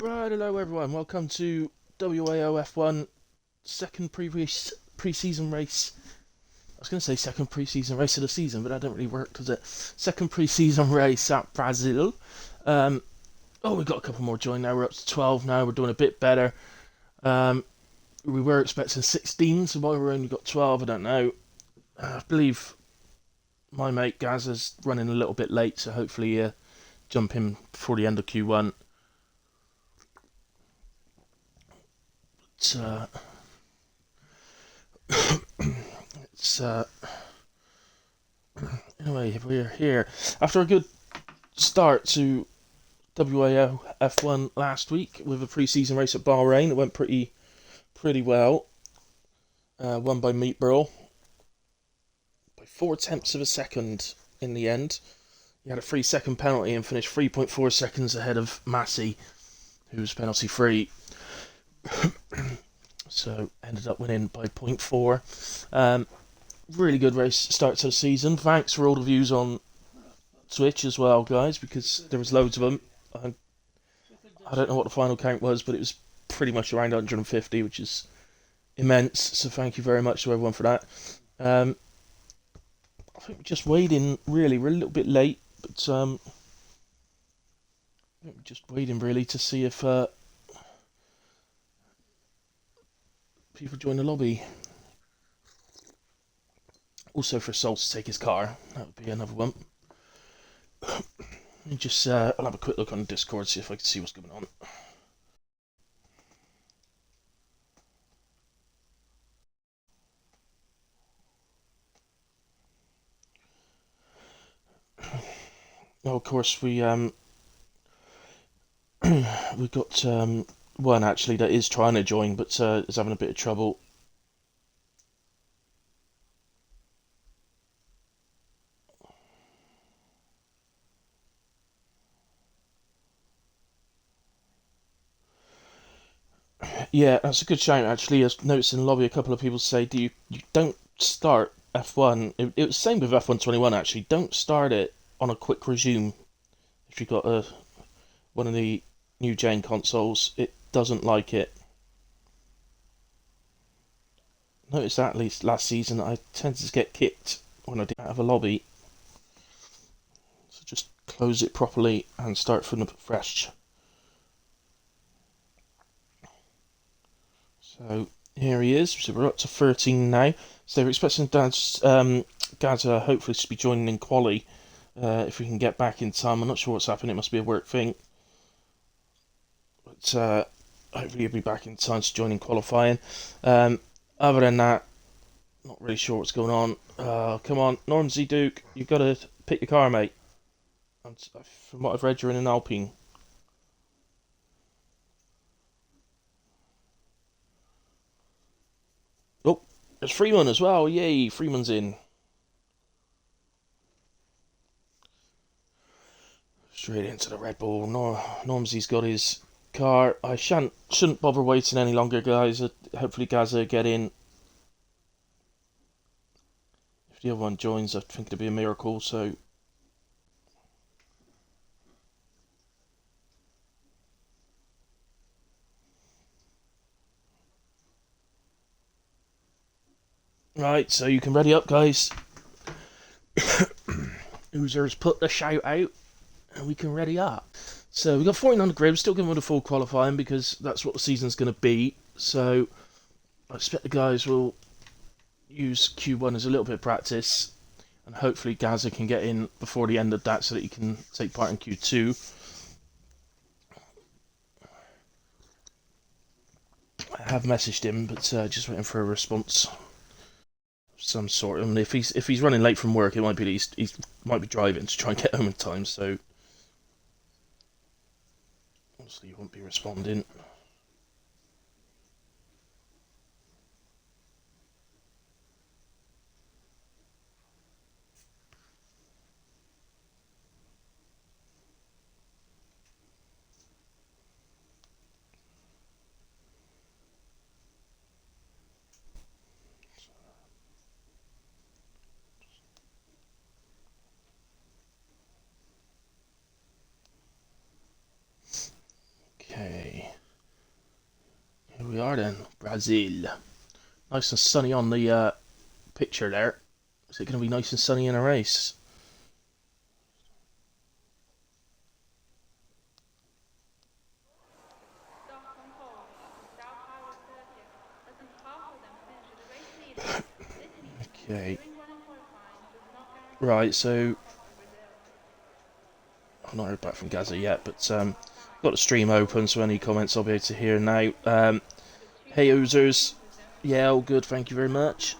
Right, hello everyone. Welcome to WAOF1 second pre-season race. I was going to say second pre-season race of the season, but that don't really work, does it? Second pre-season race at Brazil. We've got a couple more join now. We're up to 12 now. We're doing a bit better. We were expecting 16, so why we've only got 12, I don't know. I believe my mate Gaz is running a little bit late, so hopefully jump in before the end of Q1. It's Anyway, we're here after a good start to WAO F1 last week with a pre-season race at Bahrain. It went pretty well. Won by Meat Burl by 4/10 of a second in the end. He had a 3-second penalty and finished 3.4 seconds ahead of Massey, who was penalty free. So ended up winning by 0.4. Really good race start to the season. Thanks for all the views on Twitch as well, guys, because there was loads of them. I don't know what the final count was, but it was pretty much around 150, which is immense. So thank you very much to everyone for that. I think we just weighed in, really. We're a little bit late, but I think we just weighed in really to see if people join the lobby. Also for Sol to take his car. That would be another one. I'll have a quick look on Discord, see if I can see what's going on. Oh, of course, we got one actually that is trying to join, but is having a bit of trouble. Yeah, that's a good shout actually. I noticed in the lobby a couple of people say, you don't start F1. It was the same with F1-21 actually. Don't start it on a quick resume if you've got one of the new gen consoles. It doesn't like it. Noticed that at least last season. I tended to get kicked when I did out of a lobby. So just close it properly and start from the fresh. So here he is. So we're up to 13 now. So we're expecting Gaza hopefully to be joining in quali if we can get back in time. I'm not sure what's happening. It must be a work thing. But hopefully he'll be back in time to join in qualifying. Other than that, not really sure what's going on. Come on, Normsy Duke, you've got to pick your car, mate. From what I've read, you're in an Alpine. Oh, there's Freeman as well. Yay, Freeman's in. Straight into the Red Bull. Normsy's got his car. I shouldn't bother waiting any longer, guys. Hopefully Gaza will get in. If the other one joins, I think it'll be a miracle, so... Right, so you can ready up, guys. Users put the shout out, and we can ready up. So we've got 14 on the grid. We're still going with the full qualifying because that's what the season's going to be. So I expect the guys will use Q1 as a little bit of practice, and hopefully Gaza can get in before the end of that so that he can take part in Q2. I have messaged him, but just waiting for a response of some sort. And if he's running late from work, it might be he might be driving to try and get home in time. So obviously he won't be responding. Okay. are then. Brazil. Nice and sunny on the picture there. Is it going to be nice and sunny in a race? Okay. Right, so I've not heard back from Gaza yet, but got the stream open, so any comments I'll be able to hear now. Hey Oozers, yeah, all good, thank you very much.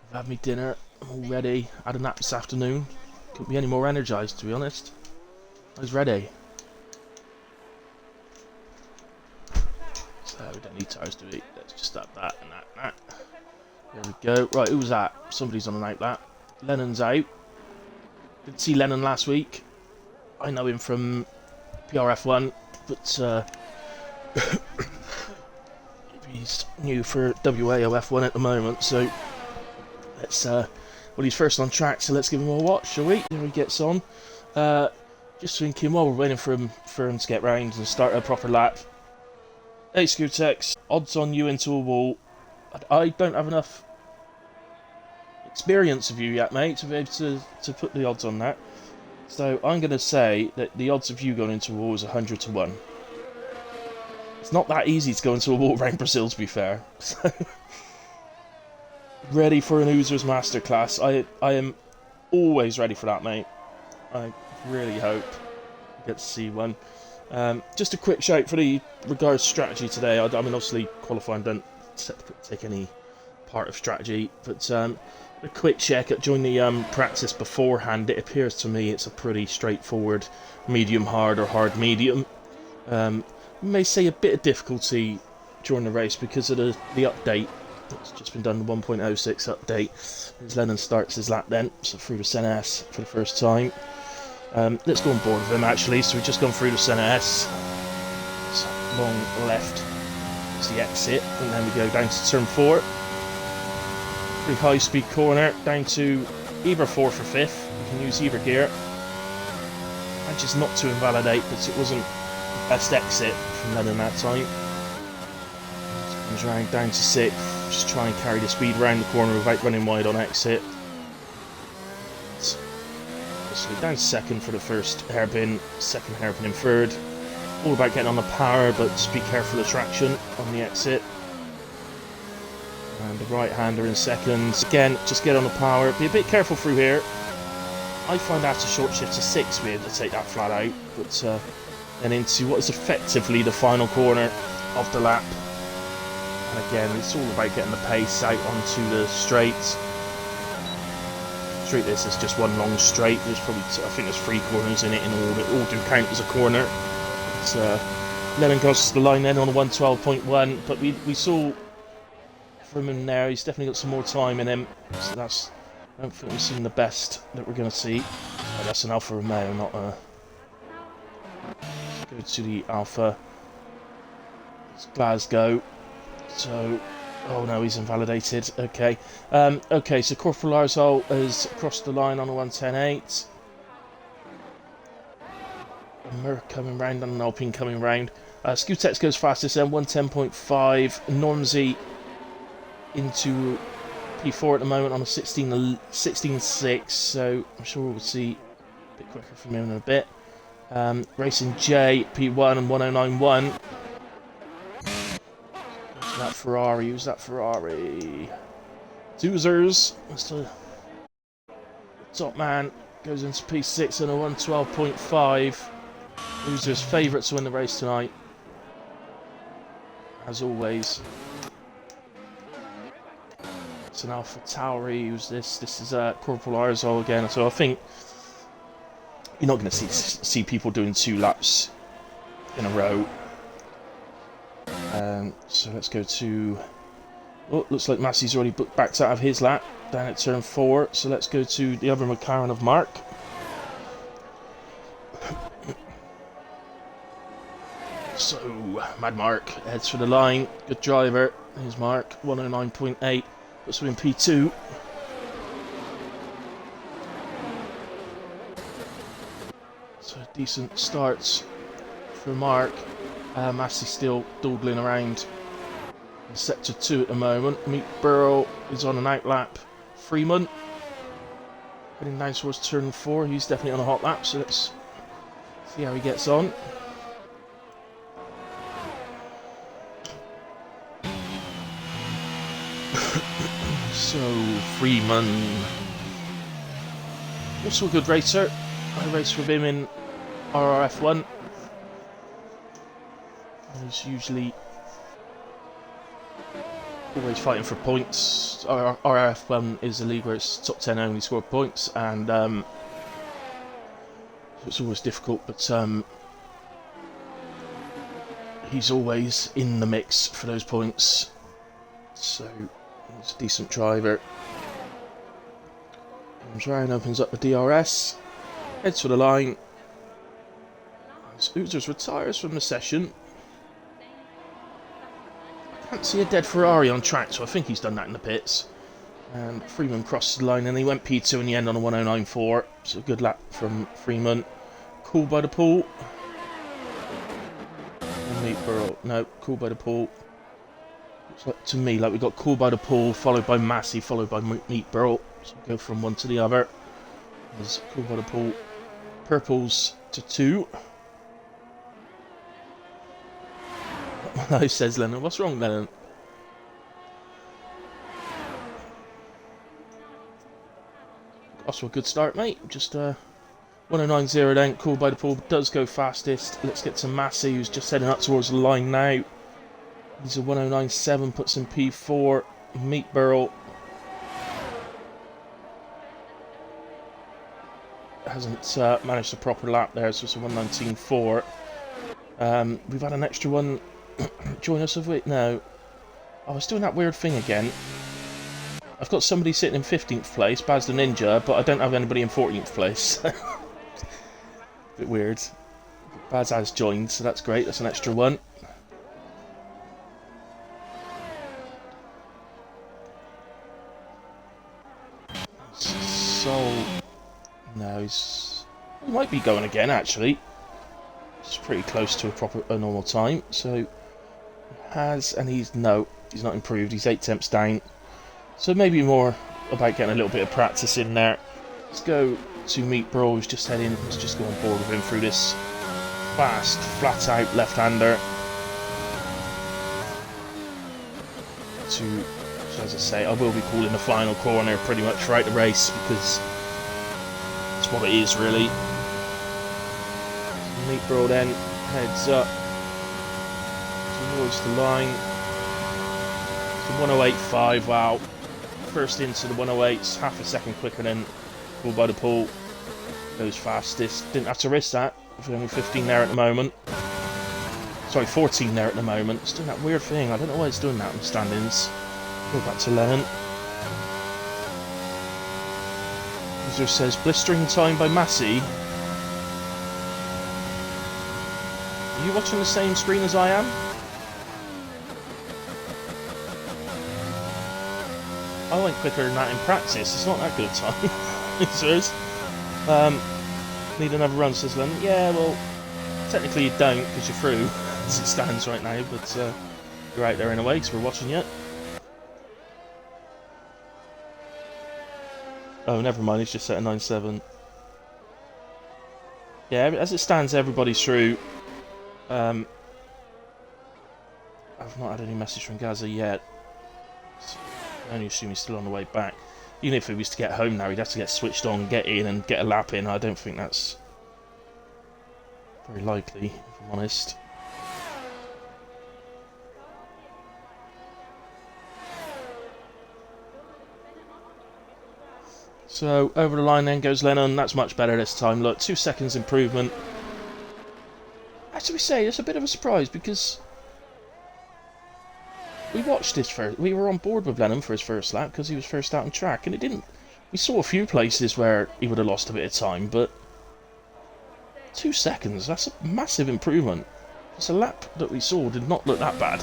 I've had me dinner, I'm all ready. Had a nap this afternoon. Couldn't be any more energised, to be honest. I was ready. So we don't need tires, do we? Let's just add that and that and that. There we go. Right, who was that? Somebody's on an out lap. Lennon's out. Didn't see Lennon last week. I know him from PRF1, but he's new for WAOF1 at the moment, so let's well, he's first on track, so let's give him a watch, shall we? There he gets on. Just thinking while we're waiting for him to get round and start a proper lap. Hey Scootex, odds on you into a wall. I don't have enough experience of you yet, mate, to be able to put the odds on that. So I'm going to say that the odds of you going into a wall is 100 to 1. It's not that easy to go into a wall around Brazil, to be fair. So, ready for an Oozers Masterclass. I am always ready for that, mate. I really hope I get to see one. Just a quick shout for the regards strategy today. I mean, obviously qualifying don't take any part of strategy, but a quick check at during the practice beforehand. It appears to me it's a pretty straightforward medium hard or hard medium. You may say a bit of difficulty during the race because of the update. It's just been done, the 1.06 update. As Lennon starts his lap then, so through the Senna S for the first time. Let's go on board with him actually. So we've just gone through the Senna S. So long left is the exit, and then we go down to turn 4. Pretty high speed corner, down to either 4th or 5th. You can use either gear. And just not to invalidate, but it wasn't the best exit from Lennon that time. Just comes round down to 6th. Just try and carry the speed around the corner without running wide on exit. So down 2nd for the first hairpin, 2nd hairpin in 3rd. All about getting on the power, but just be careful of traction on the exit. And the right-hander in 2nd. Again, just get on the power. Be a bit careful through here. I find after short shift to 6 to be able to take that flat out, but then into what is effectively the final corner of the lap. And again, it's all about getting the pace out onto the straight. This is just one long straight. There's probably, I think there's 3 corners in it in all. It all do count as a corner. Lennon crosses the line then on a 112.1, but we saw from him there, he's definitely got some more time in him. So that's, I don't think we've seen the best that we're going to see. Oh, that's an Alfa Romeo, not a... Let's go to the Alfa. It's Glasgow. So... Oh no, he's invalidated. Okay. Okay, so Corporal Arzal has crossed the line on a 110.8. Merc coming round and an Alpine coming round. Scootex goes fastest then, 110.5. Normsy into P4 at the moment on a 16.6, so I'm sure we'll see a bit quicker from him in a bit. Racing J, P1 and 109.1. That Ferrari, who's that Ferrari? Zoozers, that's the top man, goes into P6 and a 112.5. Zoozers favourite to win the race tonight, as always. It's an Alpha Tauri, who's this? This is Corporal Arzal again, so I think you're not going to see people doing 2 laps in a row. So let's go to... Oh, looks like Massey's already backed out of his lap down at turn 4. So let's go to the other McLaren of Mark. So, Mad Mark heads for the line. Good driver. Here's Mark, 109.8. Puts him in P2. So decent starts for Mark. Massey still dawdling around In sector 2 at the moment. Meat Burrow is on an outlap. Freeman heading down towards turn 4. He's definitely on a hot lap, so let's see how he gets on. So, Freeman, also a good racer. I raced with him in RRF1. He's usually always fighting for points. RRF1 is a league where it's top 10 only score points, and it's always difficult, but he's always in the mix for those points. So he's a decent driver. Ryan opens up the DRS, heads for the line. Oozers retires from the session. I can't see a dead Ferrari on track, so I think he's done that in the pits. And Freeman crosses the line, and he went P2 in the end on a 109.4. So a good lap from Freeman. Cool by the pool. And Meat Burrow. No, cool by the pool. Looks like, to me, like we got cool by the pool, followed by Massey, followed by Meat Burrow. So we'll go from one to the other. There's cool by the pool. Purples to 2. No, says Lennon. What's wrong, Lennon? Also a good start, mate. Just 109.0 then. Cool by the pool does go fastest. Let's get to Massey, who's just heading up towards the line now. He's a 109.7, puts in P4. Meat Burrow hasn't managed a proper lap there, so it's a 119.4. We've had an extra one join us, have we? No. I was doing that weird thing again. I've got somebody sitting in 15th place, Baz the Ninja, but I don't have anybody in 14th place. Bit weird. Baz has joined, so that's great. That's an extra one. So, no, he might be going again, actually. It's pretty close to a normal time, so he has, and he's not improved. He's 8 tenths down. So maybe more about getting a little bit of practice in there. Let's go to Meat Bro, who's just heading. Let's just go on board with him through this fast, flat out left-hander. So as I say, I will be calling the final corner pretty much throughout the race, because that's what it is, really. So Meat Bro then heads up towards the line. It's a 108.5, wow. First into the 108s, half a second quicker than Cool by the Pool. Goes fastest. Didn't have to risk that. We're only 15 there at the moment. Sorry, 14 there at the moment. It's doing that weird thing. I don't know why it's doing that in the standings. Go back to Lennon. User says, blistering time by Massey. Are you watching the same screen as I am? I went quicker than that in practice. It's not that good a time. It says. Need another run, says Lennon. Yeah, well, technically you don't, because you're through as it stands right now, but you're out there in a way, because we're watching it. Oh, never mind, he's just set a 9.7. Yeah, as it stands, everybody's through. I've not had any message from Gaza yet. So I only assume he's still on the way back. Even if he was to get home now, he'd have to get switched on, get in, and get a lap in. I don't think that's very likely, if I'm honest. So, over the line then goes Lennon. That's much better this time. Look, 2 seconds improvement. Actually, say, it's a bit of a surprise, because we watched this first. We were on board with Lennon for his first lap, because he was first out on track, and it didn't. We saw a few places where he would have lost a bit of time, but 2 seconds, that's a massive improvement. It's a lap that we saw did not look that bad.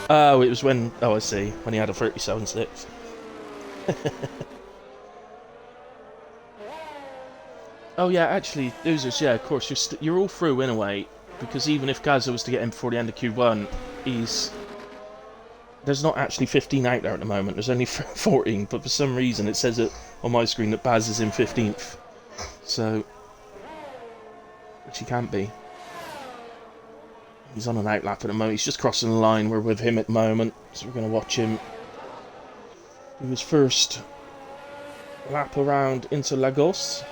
Oh, it was when... Oh, I see. When he had a 37.6. Oh yeah, actually, losers. Yeah, of course, you're all through in a way, because even if Gaza was to get in before the end of Q1, there's not actually 15 out there at the moment. There's only 14, but for some reason it says it on my screen that Baz is in 15th. So, which he can't be. He's on an outlap at the moment. He's just crossing the line. We're with him at the moment, so we're going to watch him do his first lap around into Lagos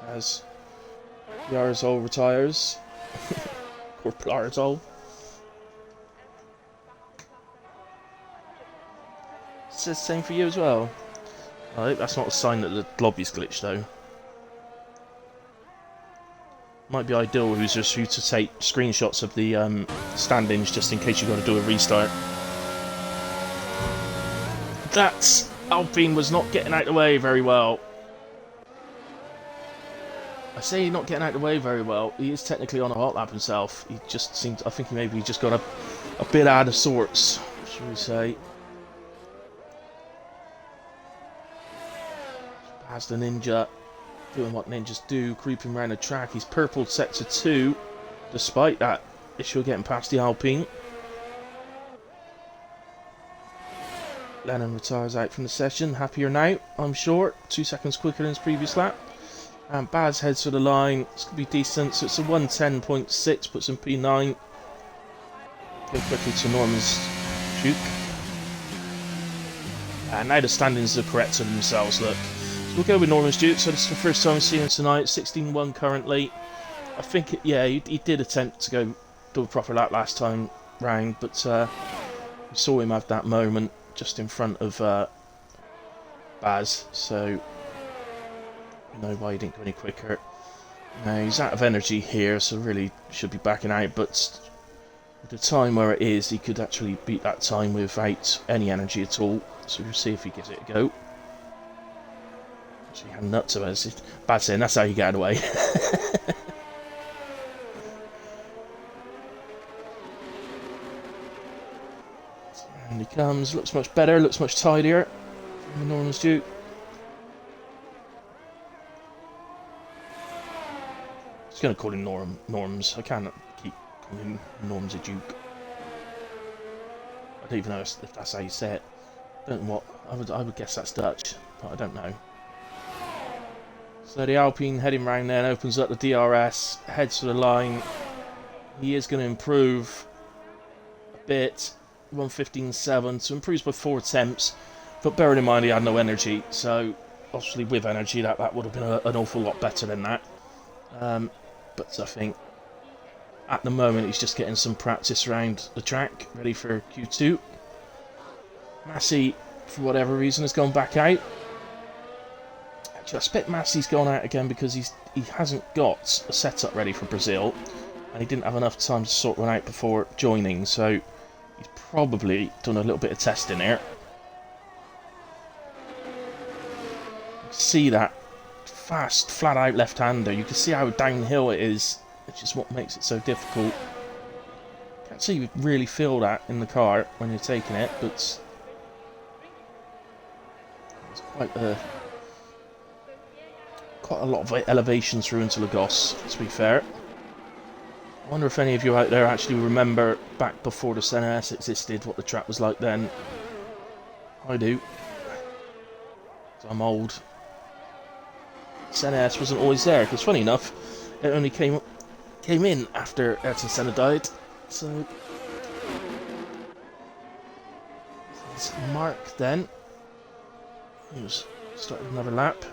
as Yarzol retires. Or Plarzol. Says the same for you as well. I hope that's not a sign that the lobby's glitched though. Might be ideal who's just who to take screenshots of the standings just in case you've got to do a restart. That Alpine was not getting out of the way very well. I say not getting out of the way very well. He is technically on a hot lap himself. He just seemed, I think maybe he just got a bit out of sorts, shall we say. As the ninja, doing what ninjas do, creeping around the track. He's purpled sector 2, despite that issue of getting past the Alpine. Lennon retires out from the session, happier now, I'm sure. 2 seconds quicker than his previous lap. And Baz heads for the line. It's going to be decent, so it's a 110.6, puts him P9. Go quickly to Norman's Duke. And now the standings are correct to themselves, look. We'll go with Norman's Duke, so this is the first time we've seen him tonight, 16-1 currently. I think, he did attempt to go do a proper lap last time round, but we saw him have that moment just in front of Baz, so you know why he didn't go any quicker. Now, he's out of energy here, so really should be backing out, but with the time where it is, he could actually beat that time without any energy at all, so we'll see if he gives it a go. She had nuts of us. Bad saying, that's how you get away. And he comes, looks much better, looks much tidier. From Norman's Duke. I was going to call him Norms. I can't keep calling him Norm's a Duke. I don't even know if that's how you say it. I don't know what. I would guess that's Dutch, but I don't know. So the Alpine heading round there and opens up the DRS, heads for the line. He is going to improve a bit, 1:15.7, so improves by 4 attempts. But bearing in mind he had no energy, so obviously with energy that would have been an awful lot better than that. But I think at the moment he's just getting some practice around the track, ready for Q2. Massey, for whatever reason, has gone back out. I expect Massey's gone out again because he hasn't got a setup ready for Brazil, and he didn't have enough time to sort one out before joining, so he's probably done a little bit of testing here. You can see that fast, flat-out left-hander. You can see how downhill it is, which is what makes it so difficult. Can't see you really feel that in the car when you're taking it, but it's quite a lot of elevation through into Lagos, to be fair. I wonder if any of you out there actually remember back before the CNS existed, what the track was like then. I do. So I'm old. CNS wasn't always there, because funny enough, it only came in after Ayrton Senna died. So it's Mark then. He was starting another lap.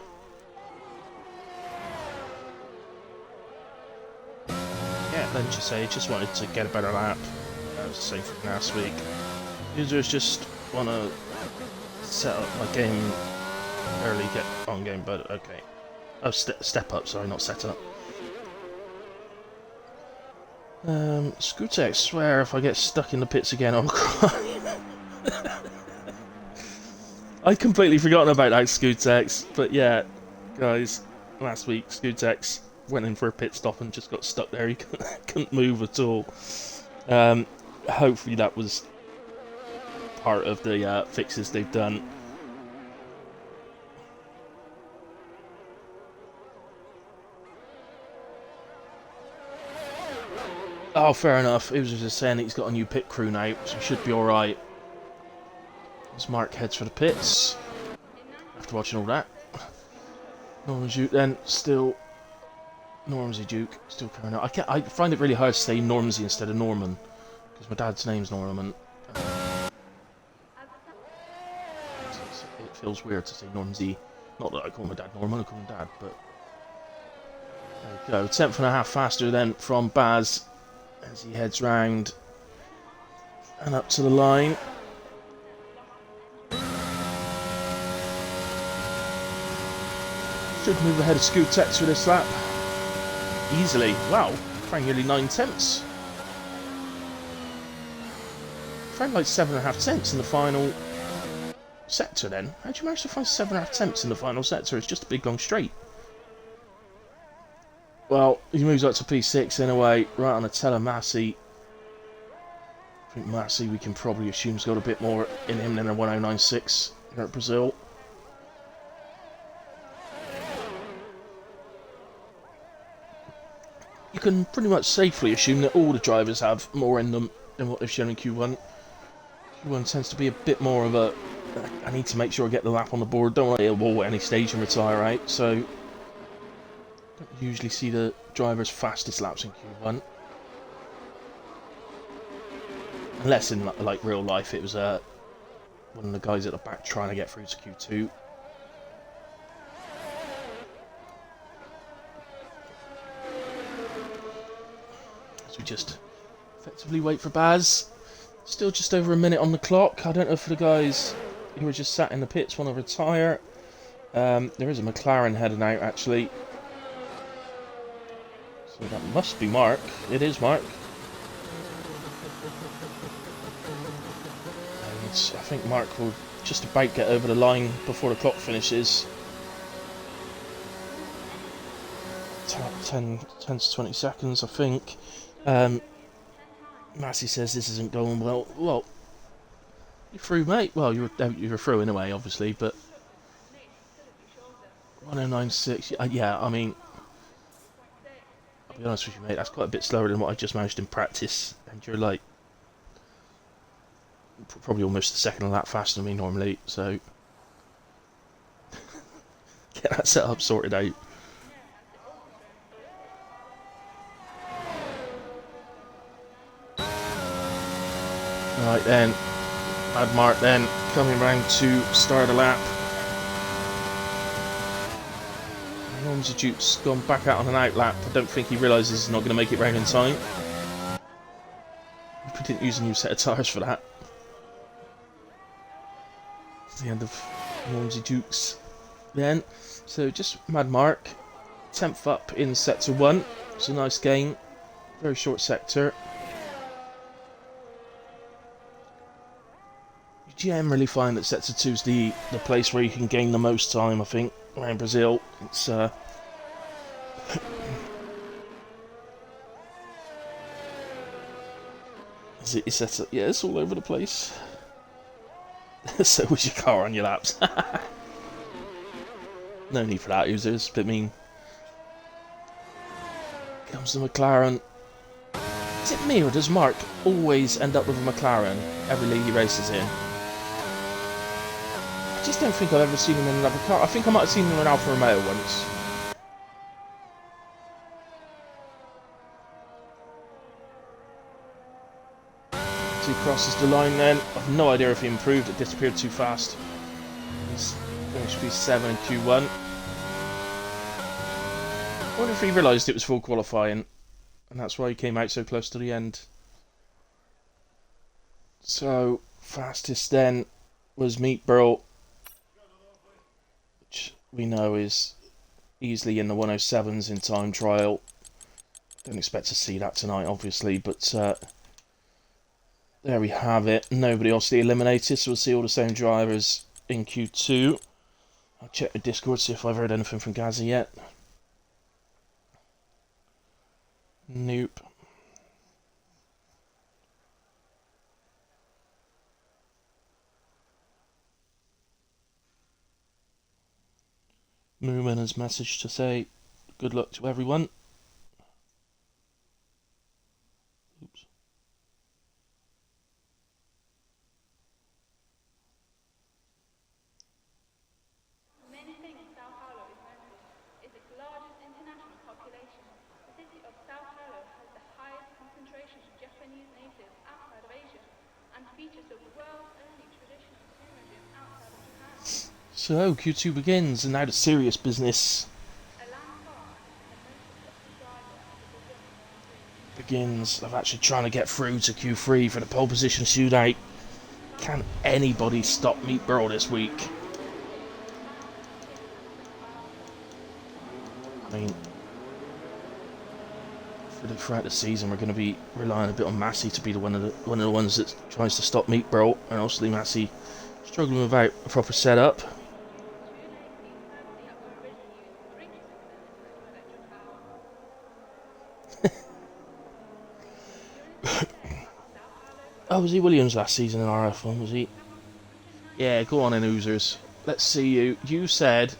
Let's just say, just wanted to get a better lap. That was the same from last week. Users just want to set up my game early, get on game, but okay. Oh, step up, sorry, not set up. Scootex, I swear if I get stuck in the pits again, I'll cry. I'd completely forgotten about that Scootex, but yeah, guys, last week Scootex went in for a pit stop and just got stuck there. He couldn't move at all. Hopefully that was part of the fixes they've done. Oh, fair enough. It was just saying that he's got a new pit crew now, so he should be alright. As Mark heads for the pits. After watching all that. Norman's Duke then, still... Normsy Duke, still carrying out. I find it really hard to say Normsy instead of Norman. Because my dad's name's Norman. It feels weird to say Normsy. Not that I call my dad Norman, I call him Dad, but... There we go. 10th and a half faster then from Baz. As he heads round. And up to the line. Should move ahead of Scootex for this lap. Easily. Wow. Found nearly 9 tenths. Found like 7.5 tenths in the final sector then. How'd you manage to find 7.5 tenths in the final sector? It's just a big long straight. Well, he moves up to P6 anyway, right on the tail of Massey. I think Massey we can probably assume has got a bit more in him than a 1096 here at Brazil. You can pretty much safely assume that all the drivers have more in them than what they've shown in Q1. Q1 tends to be a bit more of a, I need to make sure I get the lap on the board, don't want to hit a wall at any stage and retire out, so don't usually see the drivers' fastest laps in Q1. Unless in like real life it was one of the guys at the back trying to get through to Q2. So we just effectively wait for Baz. Still just over a minute on the clock. I don't know if the guys who were just sat in the pits want to retire. There is a McLaren heading out actually. So that must be Mark. It is Mark. And I think Mark will just about get over the line before the clock finishes. 10 to 20 seconds I think. Massey says this isn't going well. Well, you're through, mate. Well, you were through anyway, obviously, but 1096. Yeah, I mean, I'll be honest with you, mate. That's quite a bit slower than what I just managed in practice, and you're like probably almost a second of that faster than me normally. So get that setup sorted out. Right then, Mad Mark then coming round to start a lap. Normsy Duke's gone back out on an out lap. I don't think he realises he's not going to make it round in time. We didn't use a new set of tyres for that. It's the end of Normsy Duke's then. So just Mad Mark, 10th up in sector 1. It's a nice gain, very short sector. You generally find that sector 2 is the place where you can gain the most time, I think, around Brazil. It's yeah, it's all over the place. So was your car on your laps. No need for that, users. But I mean, comes the McLaren. Is it me or does Mark always end up with a McLaren every league he races in? I just don't think I've ever seen him in another car. I think I might have seen him in an Alfa Romeo once. He crosses the line then. I've no idea if he improved. It disappeared too fast. He's finished P7 in Q1. I wonder if he realised it was full qualifying, and that's why he came out so close to the end. So, fastest then was Meat Burl, which we know is easily in the 107s in time trial. Don't expect to see that tonight, obviously, but there we have it. Nobody else eliminated, so we'll see all the same drivers in Q2. I'll check the Discord, see if I've heard anything from Gazzy yet. Nope. Moomin has messaged to say good luck to everyone. So Q2 begins, and now the serious business begins of actually trying to get through to Q3 for the pole position shootout. Can anybody stop Meat Burrow this week? I mean, throughout the season, we're going to be relying a bit on Massey to be one of the ones that tries to stop Meat Burrow, and obviously Massey struggling without a proper setup. Oh, was he Williams last season in RF1, was he? Yeah, go on in, Oozers. Let's see you. You said...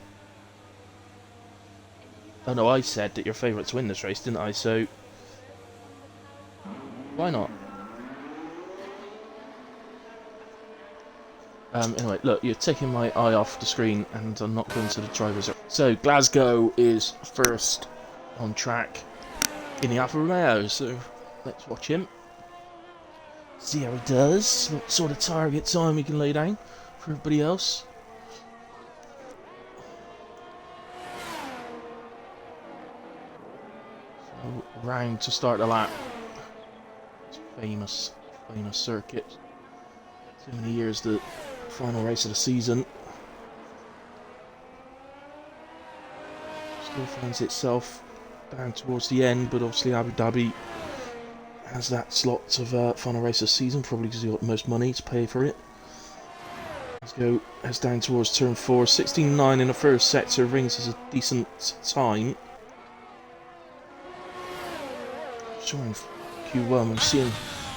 Oh no, I said that your favourite to win this race, didn't I? So... why not? Anyway, look, you're taking my eye off the screen and I'm not going to the drivers. So, Glasgow is first on track in the Alfa Romeo, so let's watch him. See how he does, what sort of target time he can lay down for everybody else. So, round to start the lap. It's famous circuit. So many years, the final race of the season. Still finds itself down towards the end, but obviously Abu Dhabi has that slot of final race of the season, probably because you've got the most money to pay for it. Let's go, heads down towards turn 4. 16.9 in the first sector, rings as a decent time. Sure, in Q1 I'm seeing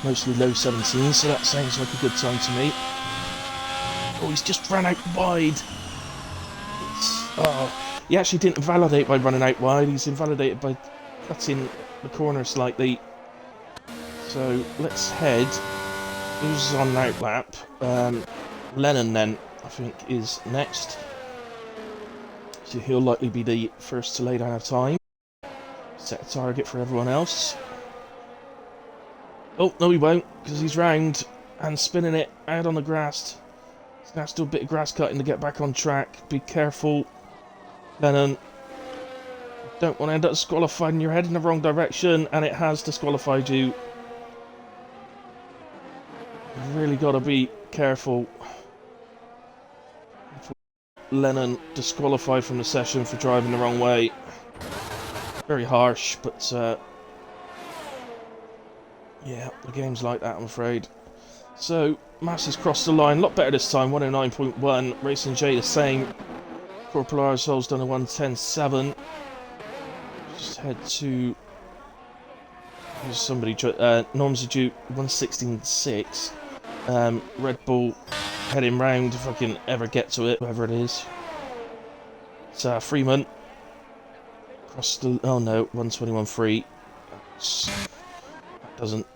mostly low 17s, so that sounds like a good time to me. Oh, he's just ran out wide. He actually didn't invalidate by running out wide, he's invalidated by cutting the corner slightly. So let's head. Who's on an outlap? Lennon then, I think, is next. So he'll likely be the first to lay down a time. Set a target for everyone else. Oh, no he won't, because he's round and spinning it out on the grass. He's going to have to do a bit of grass cutting to get back on track. Be careful, Lennon. Don't want to end up disqualified and you're heading in the wrong direction, and it has disqualified you. You've really got to be careful. Lennon disqualified from the session for driving the wrong way. Very harsh, but yeah, the game's like that, I'm afraid. So, Massey's crossed the line, a lot better this time, 109.1. Racing J the same. Corporal Arsole's done a 110.7. Just head to... There's somebody... Norm's a Duke, 116.6. Red Bull heading round, if I can ever get to it, whoever it is. It's Freeman. Across the... Oh no, 121.3. That doesn't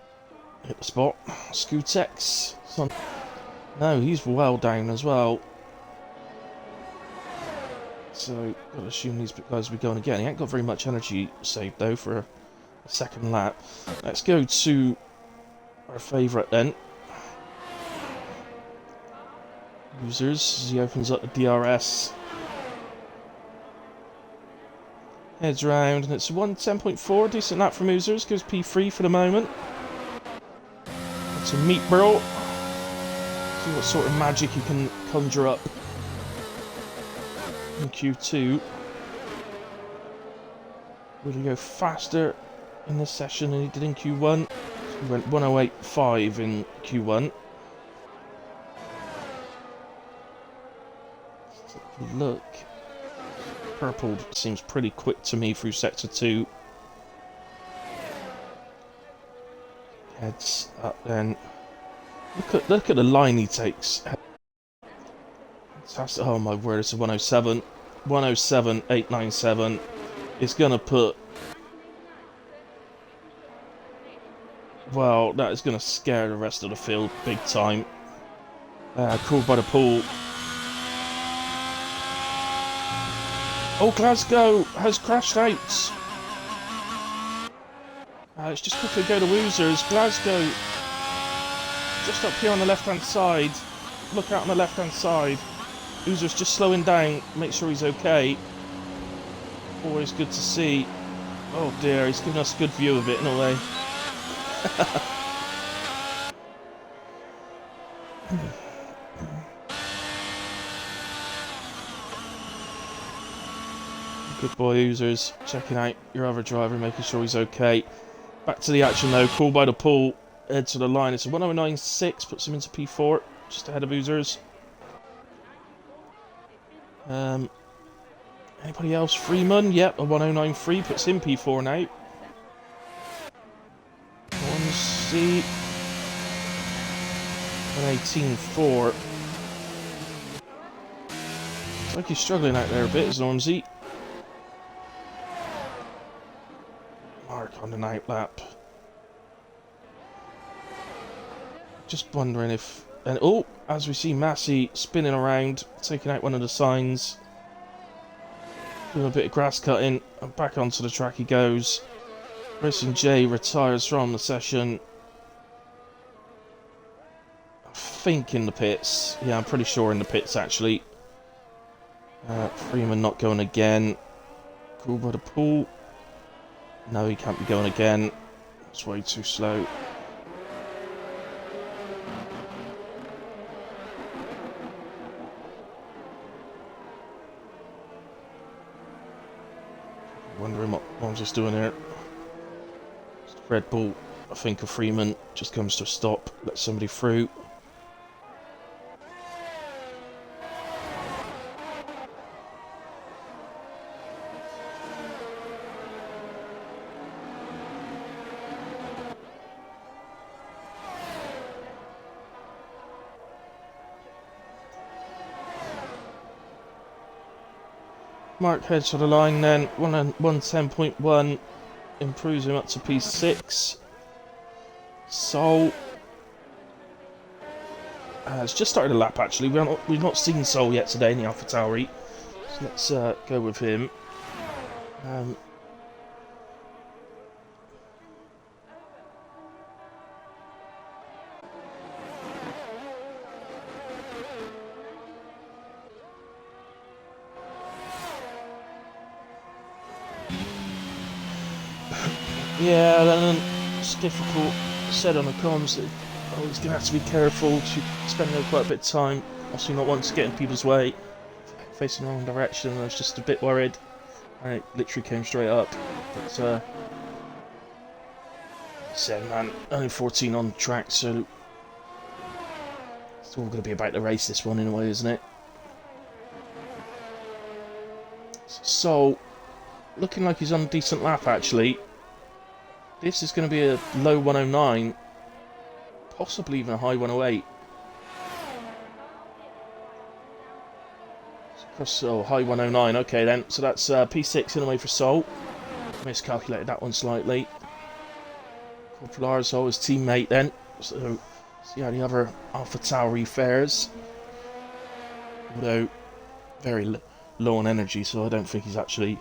hit the spot. Scootex. No, he's well down as well. So, gotta assume these guys will be going again. He ain't got very much energy saved though for a second lap. Let's go to our favourite then. Users, as he opens up the DRS. Heads round, and it's 110.4, decent lap from Users, goes P3 for the moment. That's a Meat Burrow. See what sort of magic he can conjure up in Q2. Will he go faster in this session than he did in Q1? So he went 108.5 in Q1. Let's take a look. Purple seems pretty quick to me through sector 2. Heads up then. Look at the line he takes. Fantastic. Oh my word, it's a 107. 107.897. It's gonna put... Well, that is gonna scare the rest of the field big time. Called by the pool. Oh, Glasgow has crashed out. Let's just quickly go to Woozers. Glasgow, just up here on the left-hand side. Look out on the left-hand side. Oozer's just slowing down, make sure he's okay. Always good to see. Oh dear, he's giving us a good view of it in a way. Good boy, Oozers. Checking out your other driver, making sure he's okay. Back to the action though, call by the pool. Head to the line. It's a 109.6, puts him into P4, just ahead of Oozers. Anybody else? Freeman, yep, a 109.3, puts him P4 now. 1C. 118.4. Looks like he's struggling out there a bit, is Normsy. Mark on the night lap. Just wondering if... And oh, as we see Massey spinning around, taking out one of the signs. Doing a bit of grass cutting, and back onto the track he goes. Racing J retires from the session. I think in the pits. Yeah, I'm pretty sure in the pits actually. Freeman not going again. Cool by the pool. No, he can't be going again. It's way too slow. Wondering what I'm just doing here. Red Bull, I think, of Freeman just comes to a stop, lets somebody through. Mark heads for the line then, 110.1, improves him up to P6. Sol has just started a lap actually, we've not seen Sol yet today in the AlphaTauri, so let's go with him. Yeah, then it's difficult. Said on the comms that he's going to have to be careful, spending quite a bit of time, also not wanting to get in people's way, facing the wrong direction. I was just a bit worried. I literally came straight up. But, said, man, only 14 on the track, so it's all going to be about the race this one in a way, isn't it? So, looking like he's on a decent lap actually. This is going to be a low 109, possibly even a high 108. So high 109, okay then. So that's P6 in the way for Sol. Miscalculated that one slightly. Corporal his teammate then. So see how the other AlphaTauri fares. Although very low on energy, so I don't think he's actually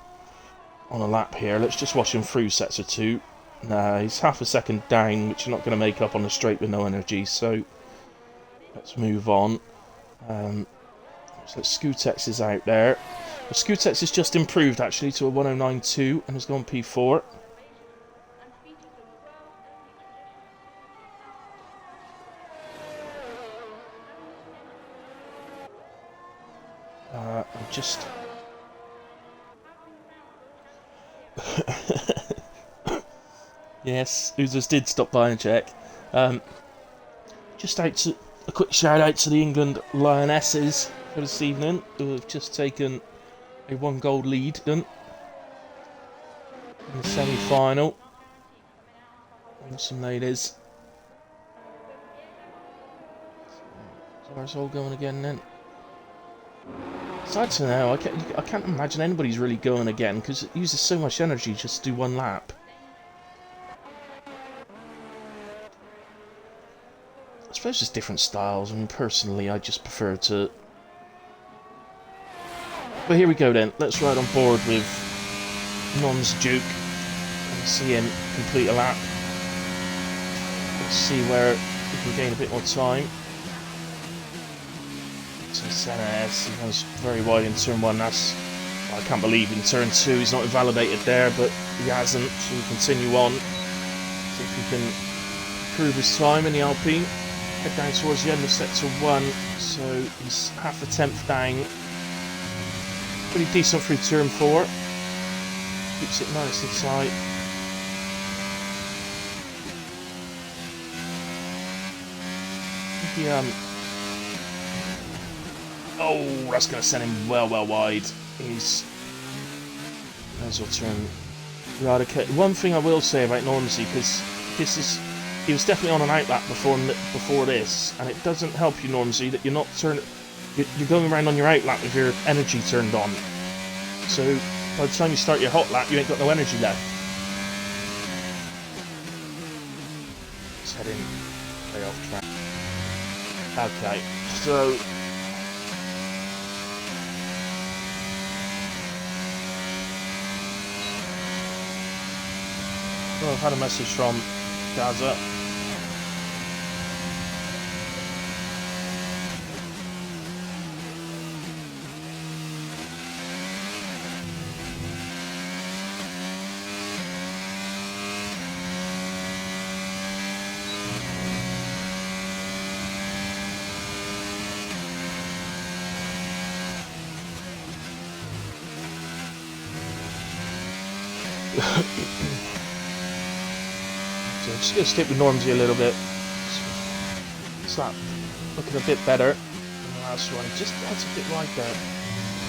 on a lap here. Let's just watch him through sets of two. Nah, he's half a second down, which you're not going to make up on the straight with no energy, so let's move on. So Scutex is out there. Well, Scutex has just improved actually to a 109.2 and has gone P4. I'm just... Yes, Oozers did stop by and check. Just a quick shout out to the England Lionesses for this evening, who have just taken a 1-goal lead in the semi-final. Awesome ladies. So where's all going again then? Sad to know, I can't imagine anybody's really going again because it uses so much energy just to do one lap. I suppose there's different styles, and personally I just prefer to... But here we go then, let's ride on board with Non's Duke and see him complete a lap. Let's see where we can gain a bit more time. So Senez, he goes very wide in turn 1. That's, I can't believe in turn 2 he's not invalidated there, but he hasn't, so we continue on. See if he can improve his time in the Alpine. Head down towards the end of sector 1, so he's half a tenth down. Pretty decent through turn 4. Keeps it nice and tight. Oh, that's going to send him well wide. He's... There's our turn. Okay. One thing I will say about Normsey, because this is... He was definitely on an outlap before this, and it doesn't help you, Normsey, that you're not turning... You're going around on your outlap with your energy turned on. So, by the time you start your hot lap, you ain't got no energy left. Let's head in. Way off track. Okay, so... Well, I've had a message from Gaza. So I'm just going to stick with Normsey a little bit. It's that looking a bit better than the last one. He just heads a bit wide there.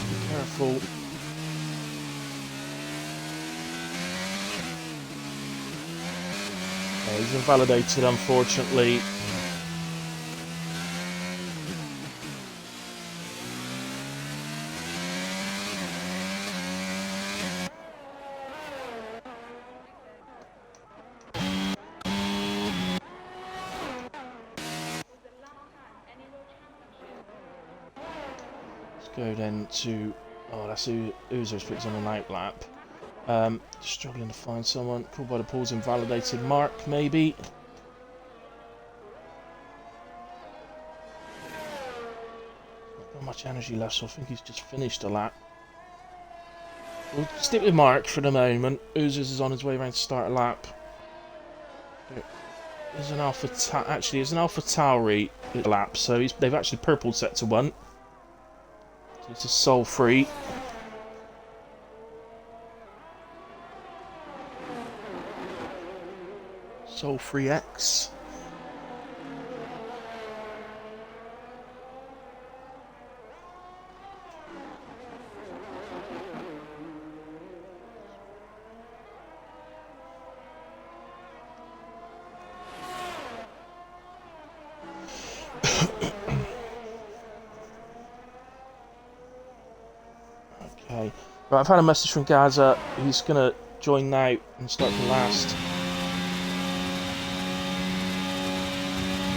Be careful. Yeah, he's invalidated, unfortunately. Go then to... Oh, that's Uzer's puts on an outlap. Struggling to find someone. Called by the pools, invalidated. Mark, maybe. Not got much energy left, so I think he's just finished a lap. We'll stick with Mark for the moment. Uzers is on his way around to start a lap. There's an Alpha... Actually, there's an Alpha Tauri lap, so they've actually purpled sector 1. It's a soul free. Soul free X. Okay. Right, I've had a message from Gaza. He's gonna join now and start from last.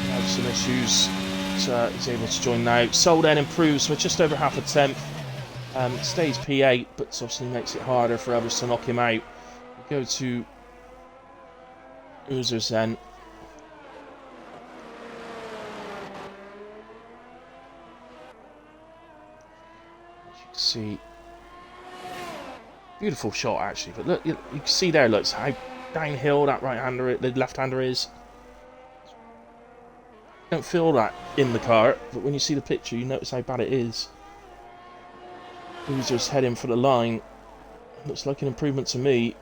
Have some issues, so he's able to join now. Soul then improves, so just over half a tenth. Stays P8, but obviously makes it harder for others to knock him out. We go to Uzers then. As you can see. Beautiful shot actually, but look, you can see there, looks how downhill that right-hander, the left-hander is. You don't feel that in the car, but when you see the picture, you notice how bad it is. Uzer's heading for the line. Looks like an improvement to me.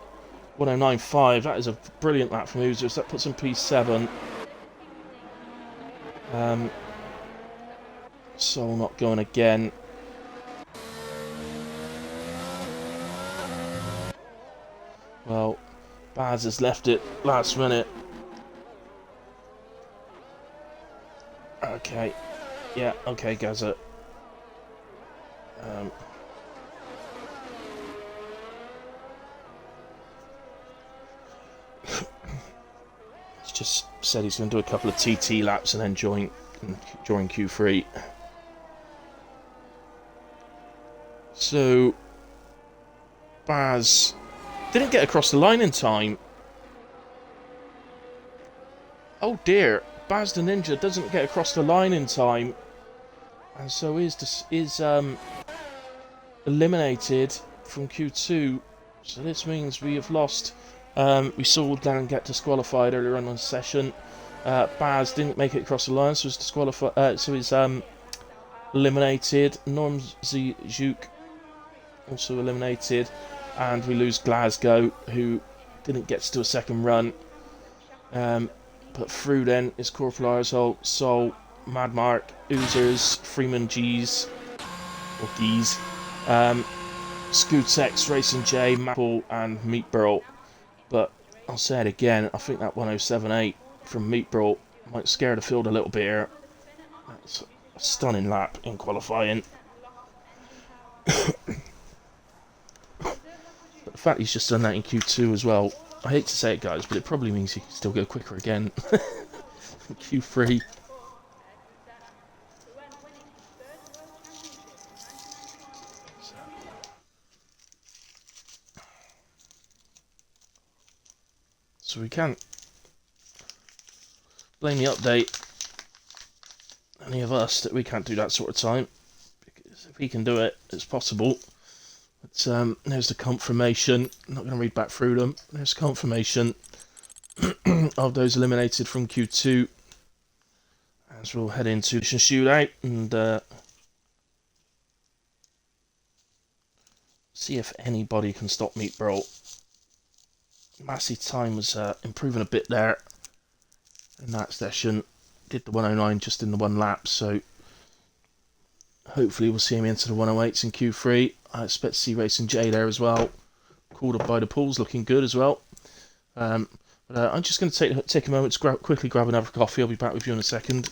109.5. That is a brilliant lap from Uzers. That puts him P7. Soul not going again. Well, Baz has left it last minute. Okay. Yeah, okay, Gaza. He's just said he's going to do a couple of TT laps and then join Q3. So, Baz didn't get across the line in time. Oh dear, Baz the Ninja doesn't get across the line in time. and so is eliminated from Q2. So this means we have lost. We saw Dan get disqualified earlier on the session. Baz didn't make it across the line, so was disqualified. So he's eliminated. Norm Juk also eliminated, and we lose Glasgow, who didn't get to do a second run. But through then is Corporal Arsehole, Sol, Mad Mark, Oozers, Freeman G's, or Geese, Scootex, Racing J, Maple, and Meat Burl. But I'll say it again, I think that 107.8 from Meat Burl might scare the field a little bit here. That's a stunning lap in qualifying. But the fact he's just done that in Q2 as well, I hate to say it, guys, but it probably means he can still go quicker again in Q3. So we can't blame the update, any of us, that we can't do that sort of time. Because if he can do it, it's possible. But there's the confirmation. I'm not going to read back through them. There's confirmation of those eliminated from Q2. As we'll head into the shootout and see if anybody can stop Meat Burl. Massey time was improving a bit there in that session. Did the 109 just in the one lap, so hopefully we'll see him into the 108s in Q3. I expect to see Racing J there as well. Called up by the pools, looking good as well. I'm just going to take a moment to quickly grab another coffee. I'll be back with you in a second.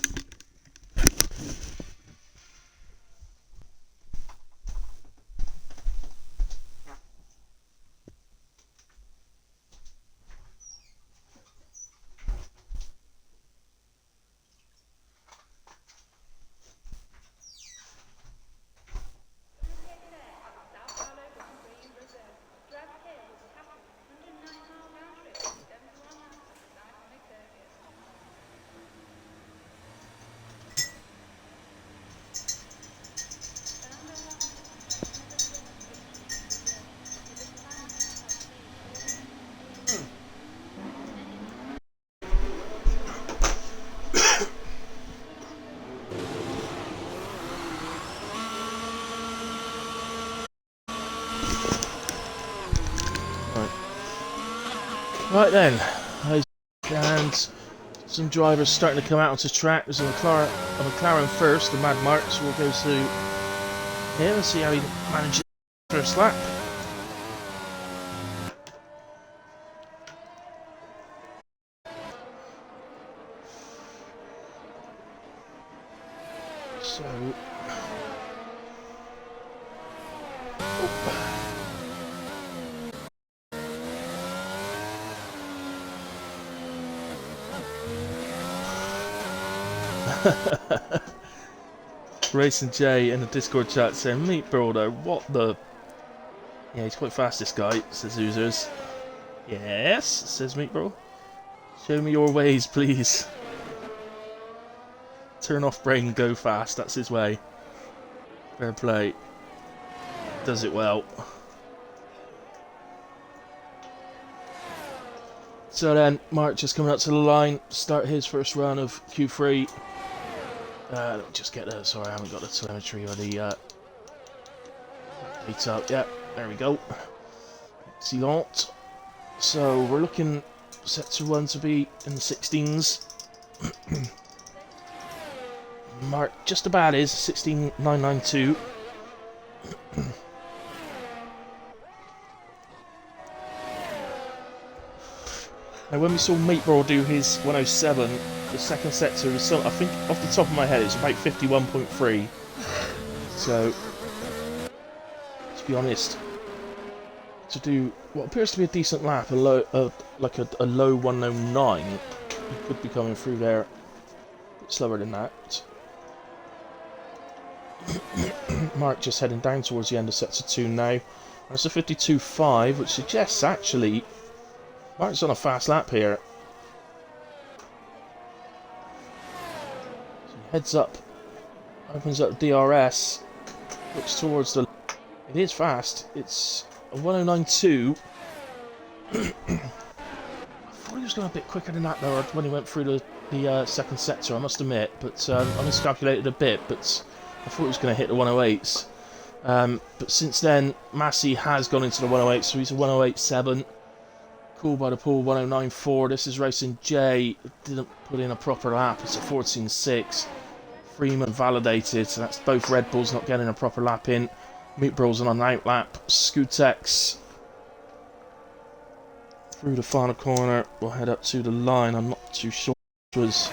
Right then, and some drivers starting to come out onto track. There's a McLaren first, the Mad Mark, so we'll go to him and see how he manages the first lap. So... Racing J in the Discord chat saying, Meat Burl though, what the... Yeah, he's quite fast, this guy, says Oozers. Yes, says Meat Burl. Show me your ways, please. Turn off brain, go fast, that's his way. Fair play. Does it well. So then, Mark just coming up to the line, start his first run of Q3. Let me just get the... Sorry, I haven't got the telemetry or the... data up yet. There we go. Excellent. So, we're looking set to run to be in the 16s. Mark just about is 16.992. Now, when we saw Meat Burl do his 107, the second sector was some, I think off the top of my head it's about 51.3. So, to be honest, to do what appears to be a decent lap, like a low 109, you could be coming through there a bit slower than that. Mark just heading down towards the end of sector 2 now. That's a 52.5, which suggests actually Mark's on a fast lap here. So he heads up Opens up DRS. Looks towards the... It is fast. It's a 109.2. I thought he was going a bit quicker than that though when he went through the second sector, I must admit. But I miscalculated a bit, but I thought he was going to hit the 108s. But since then, Massey has gone into the 108, so he's a 108.7. Cool by the pool, 109.4. This is racing J. Didn't put in a proper lap. It's a 14.6. Freeman validated, so that's both Red Bulls not getting a proper lap in. Meat Bros on an out lap. Skutex through the final corner. We'll head up to the line. I'm not too sure what it was.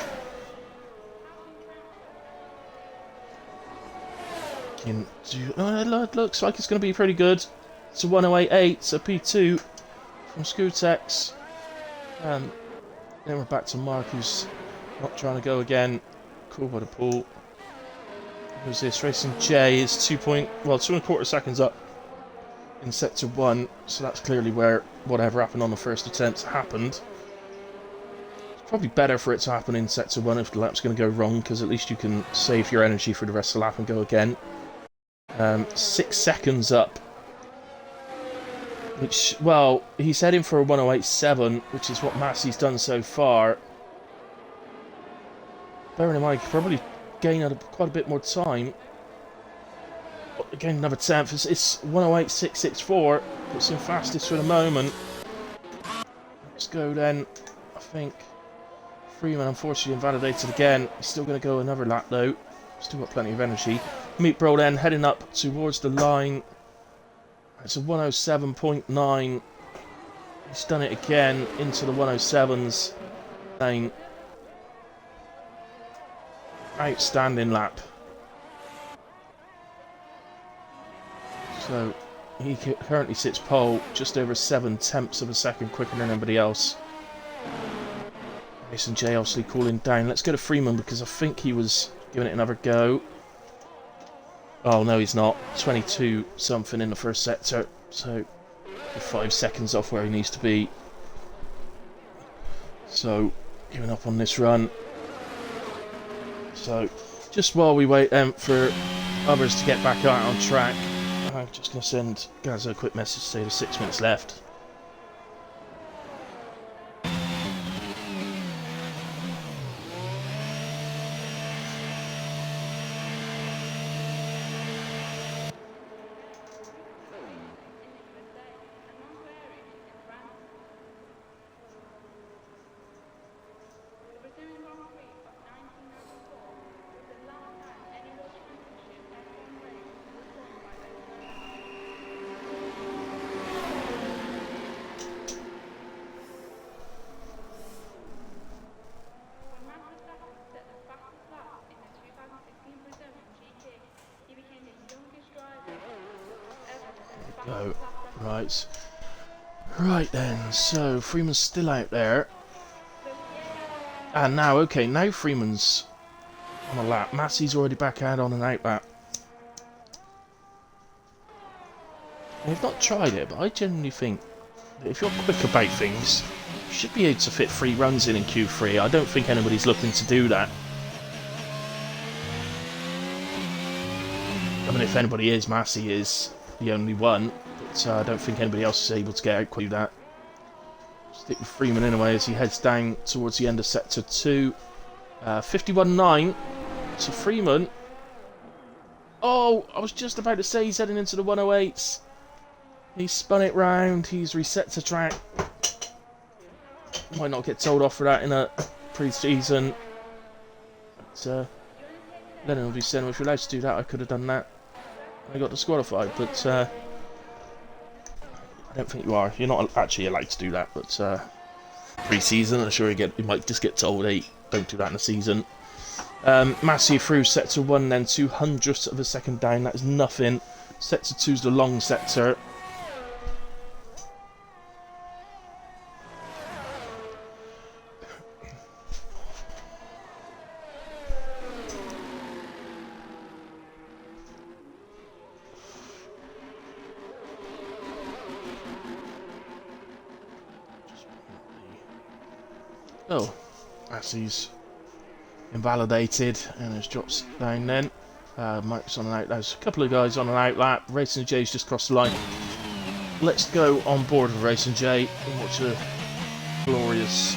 It looks like it's going to be pretty good. It's a 108.8, it's a P2 from Skutex. Then we're back to Mark, who's not trying to go again. Cool by the pool. Who's this? Racing J is 2.25 seconds up in sector 1, so that's clearly where whatever happened on the first attempt happened. It's probably better for it to happen in sector 1 if the lap's going to go wrong, because at least you can save your energy for the rest of the lap and go again. 6 seconds up, which, well, he's heading for a 108.7, which is what Massey's done so far. Bearing in mind, he could probably gain quite a bit more time. Again, another 10th. It's 108.664. Puts him fastest for the moment. Let's go then. I think Freeman unfortunately invalidated again. He's still going to go another lap though. Still got plenty of energy. Meat Bro then heading up towards the line. It's a 107.9. He's done it again into the 107s. Lane. Outstanding lap. So he currently sits pole just over 7/10 of a second quicker than anybody else. Mason J obviously cooling down. Let's go to Freeman because I think he was giving it another go. Oh no, he's not. 22 something in the first sector, so 5 seconds off where he needs to be. So giving up on this run. So just while we wait for others to get back out on track, I'm just going to send Gazza a quick message to say there's 6 minutes left. Go. Right then, so Freeman's still out there. And now, okay, now Freeman's on a lap. Massey's already back out on an out lap. I've not tried it, but I genuinely think that if you're quick about things, you should be able to fit 3 runs in Q3. I don't think anybody's looking to do that. I mean, if anybody is, Massey is the only one, but I don't think anybody else is able to get out quite that. Stick with Freeman anyway as he heads down towards the end of sector 2. 51.9 to Freeman. Oh, I was just about to say he's heading into the 108s. He's spun it round, he's reset to track. Might not get told off for that in a pre-season. But Lennon will be saying, if you're allowed to do that, I could have done that. I got disqualified, but I don't think you are. You're not actually allowed to do that, but pre-season, I'm sure you might just get told, hey, don't do that in the season. Massey through sector 1, then 200th of a second down. That is nothing. Sector 2's the long sector. Oh, Massey's invalidated and has dropped down then. Mike's on an out. There's a couple of guys on an out lap. Racing J's just crossed the line. Let's go on board with Racing J and watch a glorious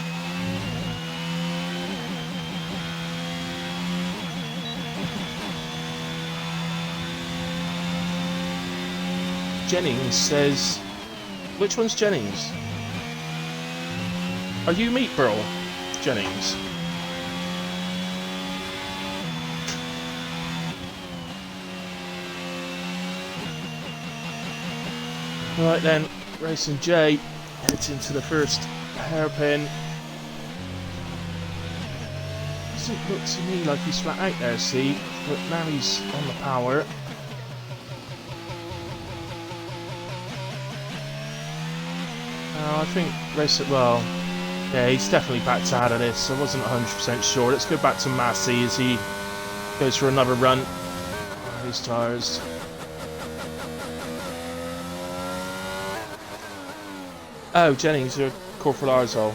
Jennings says, which one's Jennings? Are you Meat Bro, Jennings? Right then, Racing J heads into the first hairpin. Doesn't look to me like he's flat out there, see, but now he's on the power. I think well, yeah, he's definitely backed out of this. I wasn't 100% sure. Let's go back to Massey as he goes for another run. His tyres. Oh, Jennings, you're Corporal Arzol.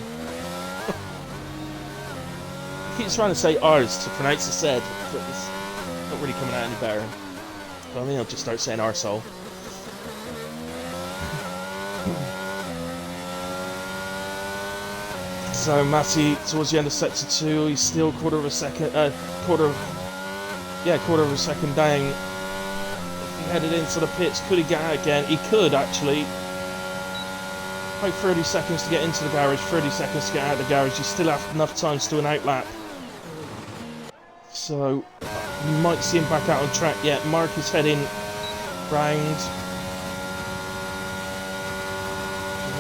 He keeps trying to say Ars to pronounce the said, but it's not really coming out any better. But I think I'll just start saying Arsehole. So Matty towards the end of sector 2, he's still quarter of a second down. He headed into the pits. Could he get out again? He could actually. About 30 seconds to get into the garage, 30 seconds to get out of the garage. You still have enough time to do an out lap. So you might see him back out on track yet. Mark is heading round.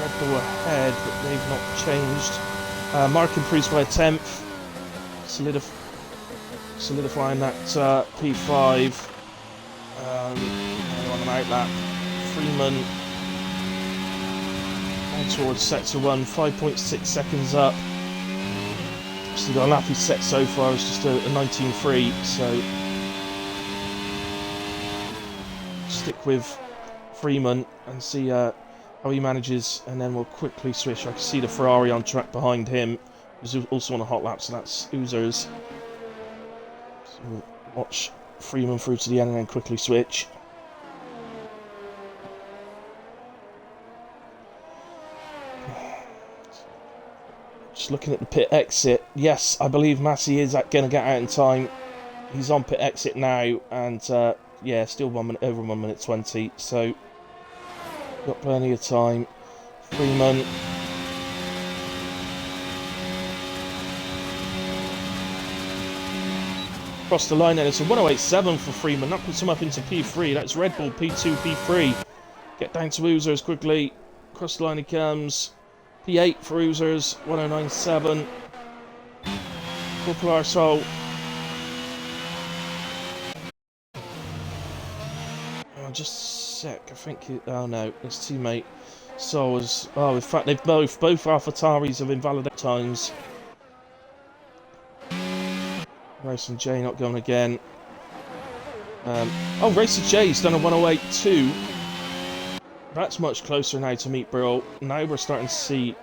Red Bull ahead, but they've not changed. Mark improves by a 10th, solidifying that P5. On an out lap. Freeman on towards sector 1, 5.6 seconds up. So the lap he's set so far is just a 19.3, so stick with Freeman and see how he manages, and then we'll quickly switch. I can see the Ferrari on track behind him, who's also on a hot lap, so that's Oozers. So we'll watch Freeman through to the end and then quickly switch. Just looking at the pit exit, yes, I believe Massey is going to get out in time. He's on pit exit now, and yeah, still over 1 minute 20, so got plenty of time. Freeman. Across the line, and it's a 108.7 for Freeman. That puts him up into P3. That's Red Bull P2, P3. Get down to Oozers quickly. Across the line he comes. P8 for Oozers, 109.7. Corporal Arsehole. Oh, just a sec. I think. Oh no, his teammate. So was. Oh, in fact, they've both AlphaTauris have invalidated times. Racing J not going again. Oh, Racing J's done a 108.2. That's much closer now to Meat Bro. Now we're starting to see.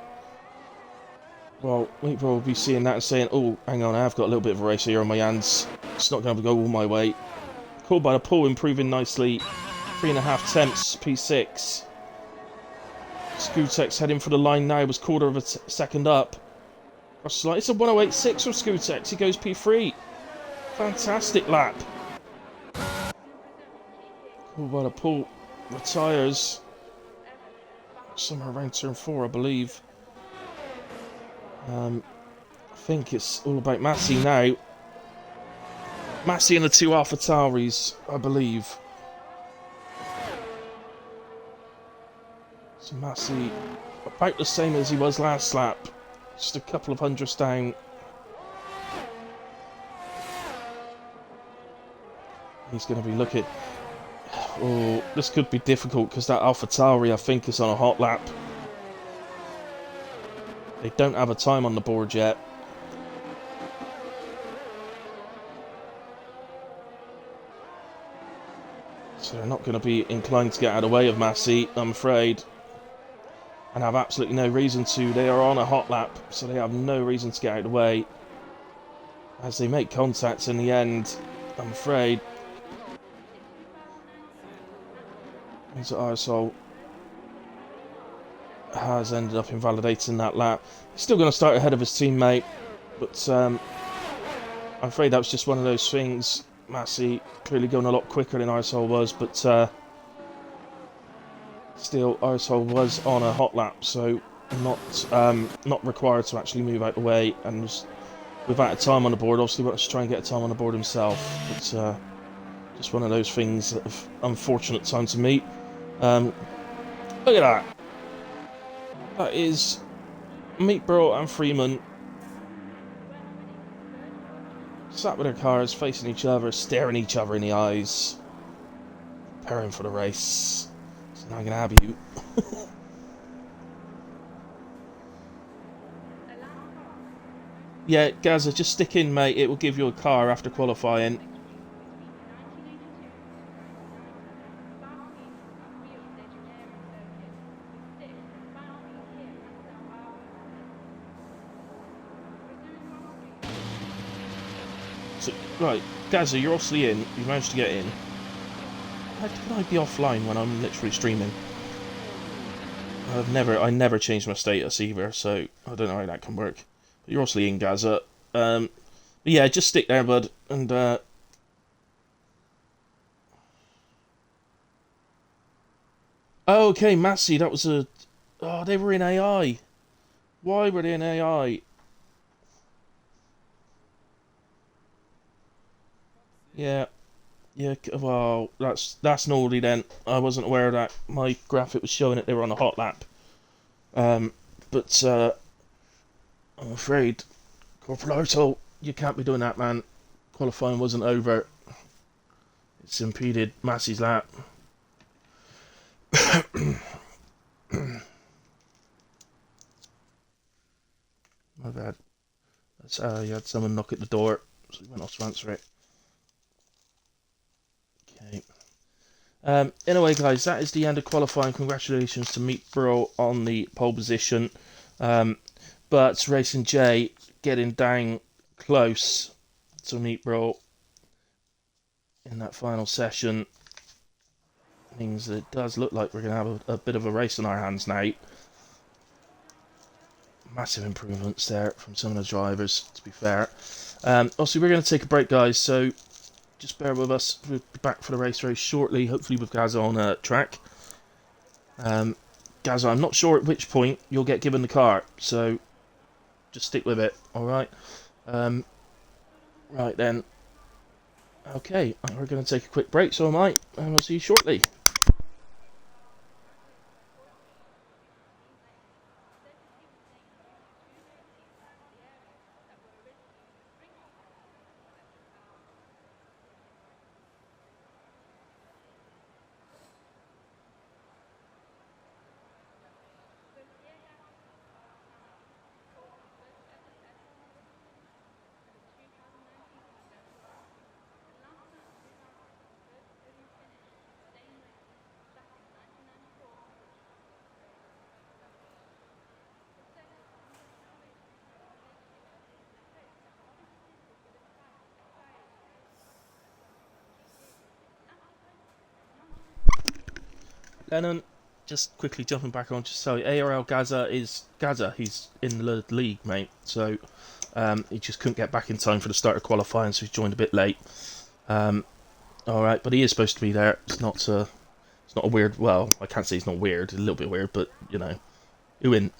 Well, Meat Bro will be seeing that and saying, "Oh, hang on, I've got a little bit of a race here on my hands. It's not going to go all my way." Called by the pool, improving nicely. 3.5 tenths, P6. Scootex heading for the line now. Was quarter of a second up. It's a 108.6 from Scootex. He goes P3. Fantastic lap. Called by the pool. Retires. Somewhere around turn 4, I believe. I think it's all about Massey now. Massey and the two AlphaTauris, I believe. So Massey, about the same as he was last lap. Just a couple of hundredths down. He's going to be looking. Oh, this could be difficult because that AlphaTauri, I think, is on a hot lap. They don't have a time on the board yet. So they're not going to be inclined to get out of the way of Massey, I'm afraid. And have absolutely no reason to. They are on a hot lap, so they have no reason to get out of the way. As they make contact in the end, I'm afraid. Means that RSL has ended up invalidating that lap. He's still going to start ahead of his teammate, but I'm afraid that was just one of those things. Massey clearly going a lot quicker than RSL was, but still RSL was on a hot lap, so not required to actually move out the way, and without a time on the board, obviously wants to try and get a time on the board himself, but just one of those things of unfortunate time to meet. Look at that. That is Meatbro and Freeman sat with their cars facing each other, staring each other in the eyes, preparing for the race. So now I'm going to have you. Yeah, Gaza, just stick in, mate. It will give you a car after qualifying. So, right, Gaza, you're obviously in. You've managed to get in. How can I be offline when I'm literally streaming? I never changed my status either, so I don't know how that can work. But you're obviously in, Gaza. Yeah, just stick there, bud, and oh, okay, Massey, that was a... Oh, they were in AI. Why were they in AI? Yeah, yeah, well, that's naughty then. I wasn't aware of that. My graphic was showing that they were on a hot lap. Um, but I'm afraid, Corporal Arto, you can't be doing that, man. Qualifying wasn't over. It's impeded Massey's lap. My bad. That's you had someone knock at the door, so we went off to answer it. Okay. Anyway, guys, that is the end of qualifying. Congratulations to Meat Bro on the pole position. But Racing J getting down close to Meat Bro in that final session means that it does look like we're going to have a bit of a race on our hands now. Massive improvements there from some of the drivers, to be fair. Also, we're going to take a break, guys, so just bear with us. We'll be back for the race very shortly, hopefully with Gaza on track. Gaza, I'm not sure at which point you'll get given the car, so just stick with it, alright? Right then. Okay, we're going to take a quick break, so am I, and we'll see you shortly. Lennon, just quickly jumping back on, just so ARL Gaza is Gaza. He's in the league, mate. So he just couldn't get back in time for the start of qualifying, so he's joined a bit late. All right, but he is supposed to be there. It's not a weird. Well, I can't say it's not weird. It's a little bit weird, but you know, who in?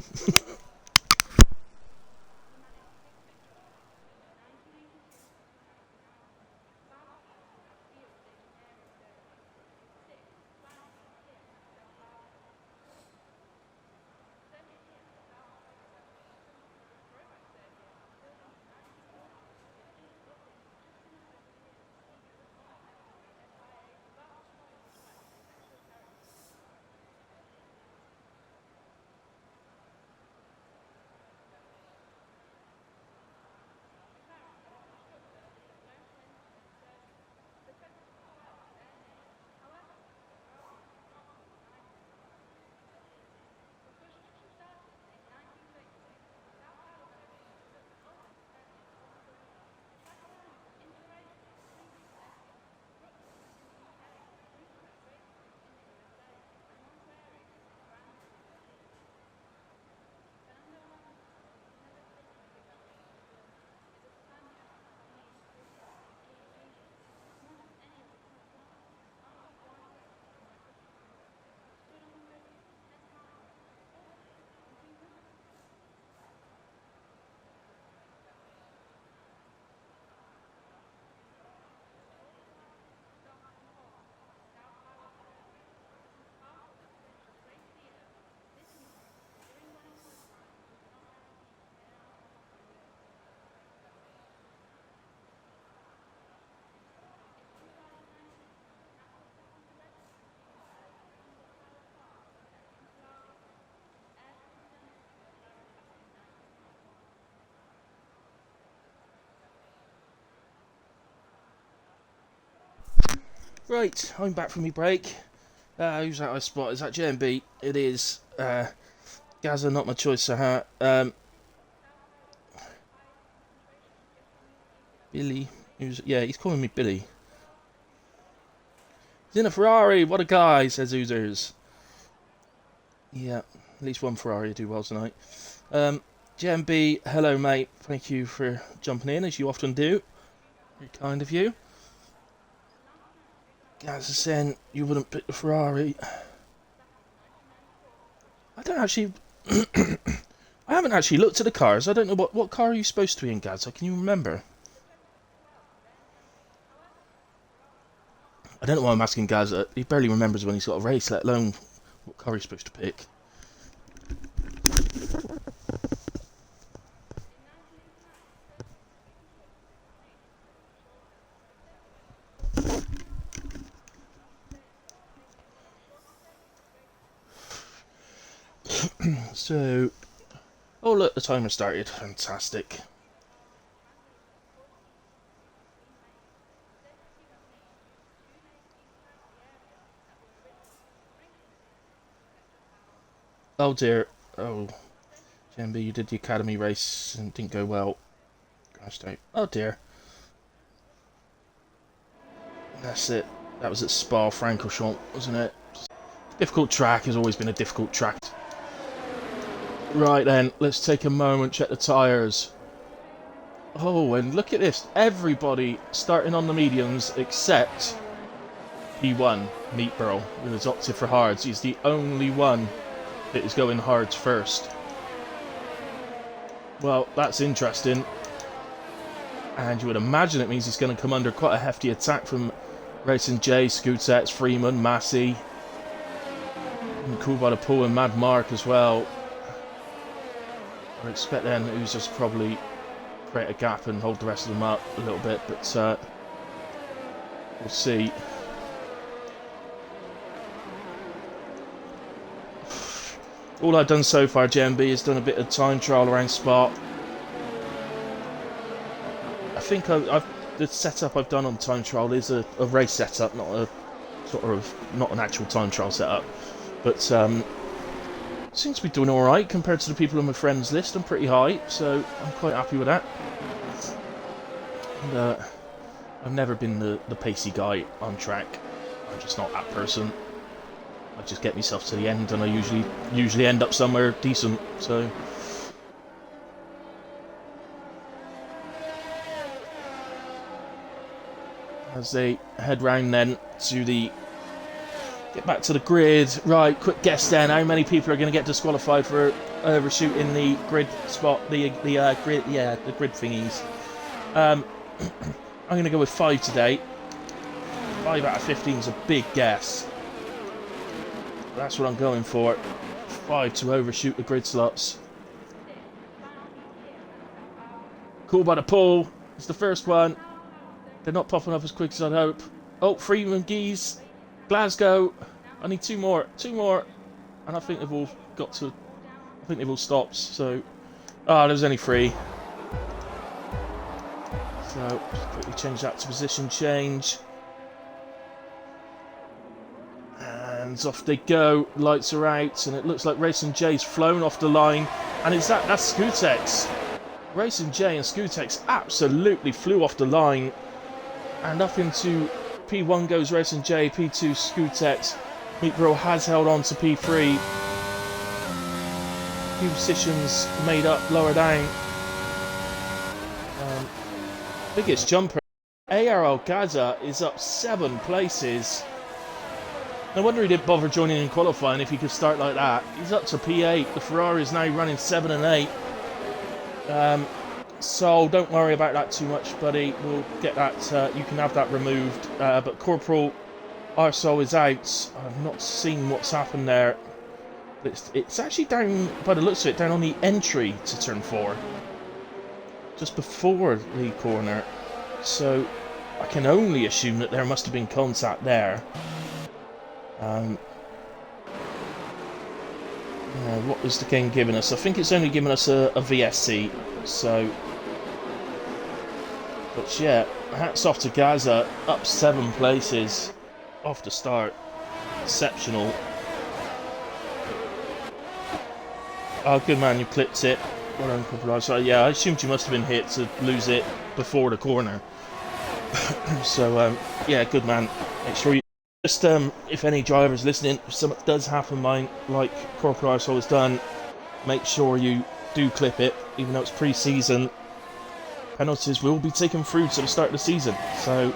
Right, I'm back from my break. Who's that I spot? Is that JMB? It is. Gaza, not my choice, Billy. He's calling me Billy. He's in a Ferrari, what a guy, says Oozers. Yeah, at least one Ferrari to do well tonight. JMB, hello mate, thank you for jumping in, as you often do. Very kind of you. Gaza saying you wouldn't pick the Ferrari. I don't actually... I haven't actually looked at the cars. I don't know what car are you supposed to be in, Gaza? Can you remember? I don't know why I'm asking Gaza. He barely remembers when he's got a race, let alone what car he's supposed to pick. So... Oh look, the timer started. Fantastic. Oh dear. Oh. JMB, you did the academy race and didn't go well. Crashed out. Oh dear. That's it. That was at Spa-Francorchamps, wasn't it? Difficult track, has always been a difficult track. Right then, let's take a moment, check the tyres. Oh, and look at this. Everybody starting on the mediums except P1, Meatborough, who has opted for hards. He's the only one that is going hards first. Well, that's interesting. And you would imagine it means he's going to come under quite a hefty attack from Racing J, Scootex, Freeman, Massey. And cool by the pool and Mad Mark as well. I expect then who's just probably create a gap and hold the rest of them up a little bit, but we'll see. All I've done so far, JMB, is done a bit of time trial around Spa. I think the setup I've done on time trial is a race setup, not a not an actual time trial setup, but seems to be doing all right compared to the people on my friends list. I'm pretty high, so I'm quite happy with that. And, I've never been the pacey guy on track. I'm just not that person. I just get myself to the end, and I usually end up somewhere decent. So. As they head round then to the... Get back to the grid. Right, quick guess then. How many people are going to get disqualified for overshooting the grid spot? The grid, yeah, the grid thingies. I'm going to go with 5 today. 5 out of 15 is a big guess. That's what I'm going for. 5 to overshoot the grid slots. Cool by the pool. It's the first one. They're not popping up as quick as I'd hope. Oh, Freeman, Geese, Glasgow. I need 2 more. 2 more. And I think they've all got to... I think they've all stopped, so... Ah, there's only 3. So, just quickly change that to position change. And off they go. Lights are out, and it looks like Racing J's flown off the line. And that's Scootex. Racing J and Scootex absolutely flew off the line. And up into P1 goes Racing J, P2 Scootex. Meatborough has held on to P3. Few positions made up lower down. Biggest jumper. ARL Gaza is up 7 places. No wonder he didn't bother joining in qualifying if he could start like that. He's up to P8. The Ferrari is now running 7 and 8. So don't worry about that too much, buddy. We'll get that. You can have that removed. But Corporal Arsol is out. I've not seen what's happened there. It's actually down, by the looks of it, down on the entry to turn 4. Just before the corner. So I can only assume that there must have been contact there. What was the game giving us? I think it's only giving us a VSC. So... But yeah, hats off to Gaza, up 7 places. off the start. Exceptional. Oh, good man, you clipped it. Well done, compromise. So, yeah, I assumed you must have been hit to lose it before the corner. So, yeah, good man. Make sure you... Just, if any drivers listening, if something does happen, like Corporal Arsehole has done, make sure you do clip it, even though it's pre-season. Penalties will be taken through to the start of the season, so...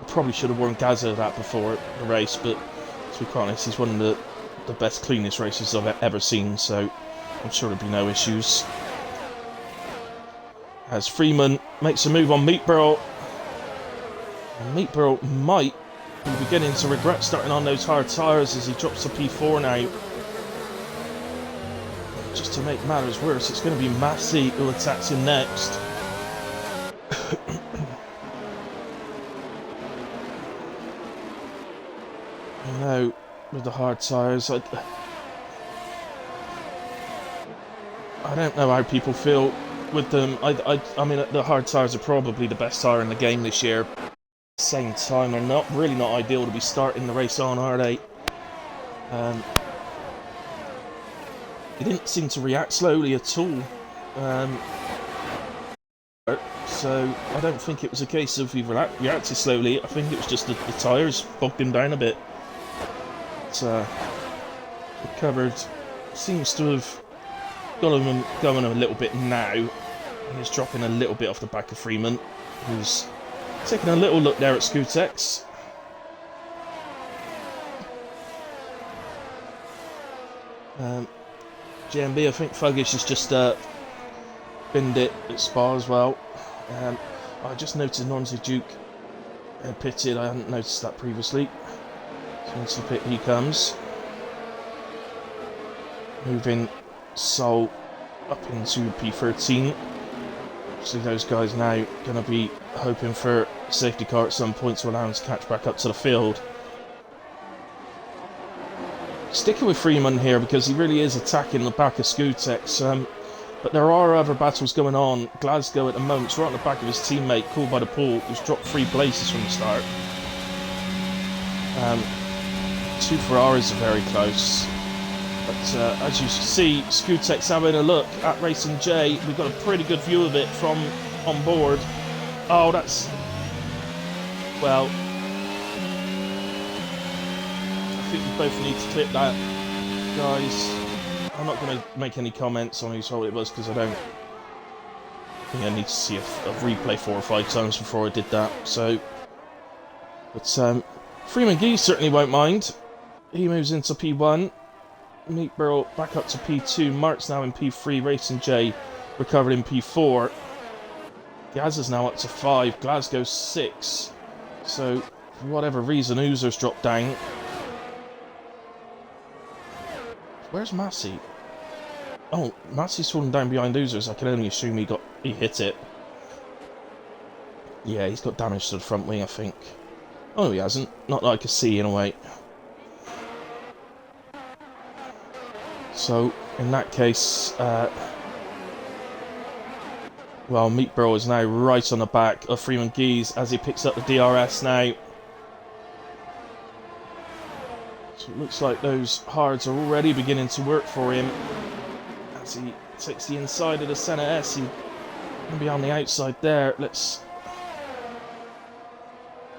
I probably should have warned Gaza that before the race, but to be quite honest, he's one of the best, cleanest races I've ever seen, so I'm sure there'll be no issues. As Freeman makes a move on Meatborough. Meatborough might be beginning to regret starting on those hard tyres as he drops to P4 now. Just to make matters worse, it's going to be Massey who attacks him next. Now, with the hard tyres, I don't know how people feel with them. I mean, the hard tyres are probably the best tyre in the game this year. At the same time, they're not ideal to be starting the race on, are they? He didn't seem to react slowly at all. So I don't think it was a case of he reacted slowly. I think it was just the tyres bogged him down a bit. But, recovered. Seems to have got him going a little bit now. He's dropping a little bit off the back of Freeman, who's taking a little look there at Scootex. GMB, I think Fuggish has just binned it at Spa as well. I just noticed Nonzi Duke pitted. I hadn't noticed that previously. So into the pit he comes. Moving Sol up into P13. So those guys now going to be hoping for a safety car at some point to allow him to catch back up to the field. Sticking with Freeman here because he really is attacking the back of Scootex. But there are other battles going on. Glasgow at the moment is right on the back of his teammate, Cool by the Pool, who's dropped 3 places from the start. 2 Ferraris are very close. But as you see, Scootex having a look at Racing J. We've got a pretty good view of it from on board. Oh, that's... well... I think we both need to clip that, guys. I'm not going to make any comments on whose fault it was because I think I need to see a replay 4 or 5 times before I did that. So, but Freeman Geese certainly won't mind. He moves into P1. Meatborough back up to P2. Mark's now in P3. Racing J recovered in P4. Gaz is now up to 5. Glasgow 6. So, for whatever reason, Oozer's dropped down. Where's Massey? Oh, Massey's fallen down behind Oozers. I can only assume he hit it. Yeah, he's got damage to the front wing, I think. Oh, no, he hasn't. Not that I can see, in a way. So, in that case, well, Meatborough is now right on the back of Freeman Geese as he picks up the DRS now. So it looks like those hards are already beginning to work for him as he takes the inside of the centre S. He's going to be on the outside there. Let's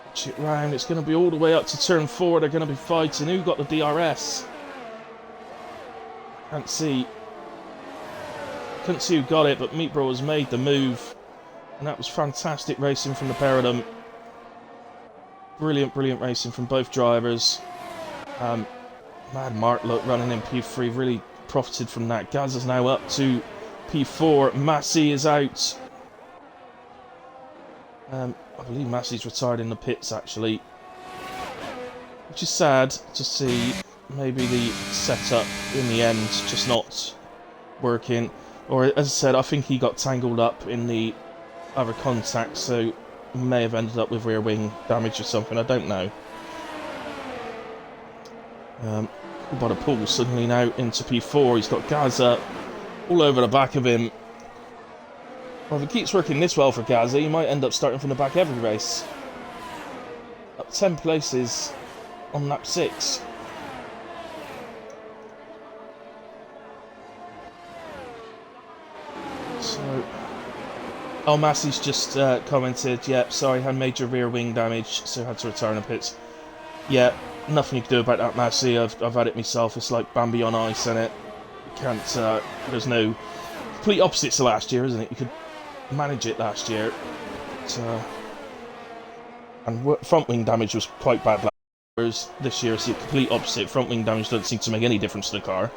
pitch it round. It's going to be all the way up to turn 4. They're going to be fighting. Who got the DRS? Can't see. Couldn't see who got it, but Meatborough has made the move. And that was fantastic racing from the pair of them. Brilliant, brilliant racing from both drivers. Mad Mark look running in P3 really profited from that. Gaz is now up to P4. Massey is out. I believe Massey's retired in the pits actually, which is sad to see. Maybe the setup in the end just not working, or as I said, I think he got tangled up in the other contact, so may have ended up with rear wing damage or something. I don't know. By the Pool suddenly now into P4. He's got Gaza all over the back of him. Well, if it keeps working this well for Gaza, he might end up starting from the back every race. up 10 places on lap 6. So, oh, Massey's just commented, yep, sorry, had major rear wing damage, so had to return a pits. Yeah, nothing you can do about that, Massey. I've had it myself. It's like Bambi on ice, isn't it? You can't, there's no... Complete opposites to last year, isn't it? You could manage it last year. But, and front wing damage was quite bad last year, whereas this year it's the complete opposite. Front wing damage doesn't seem to make any difference to the car.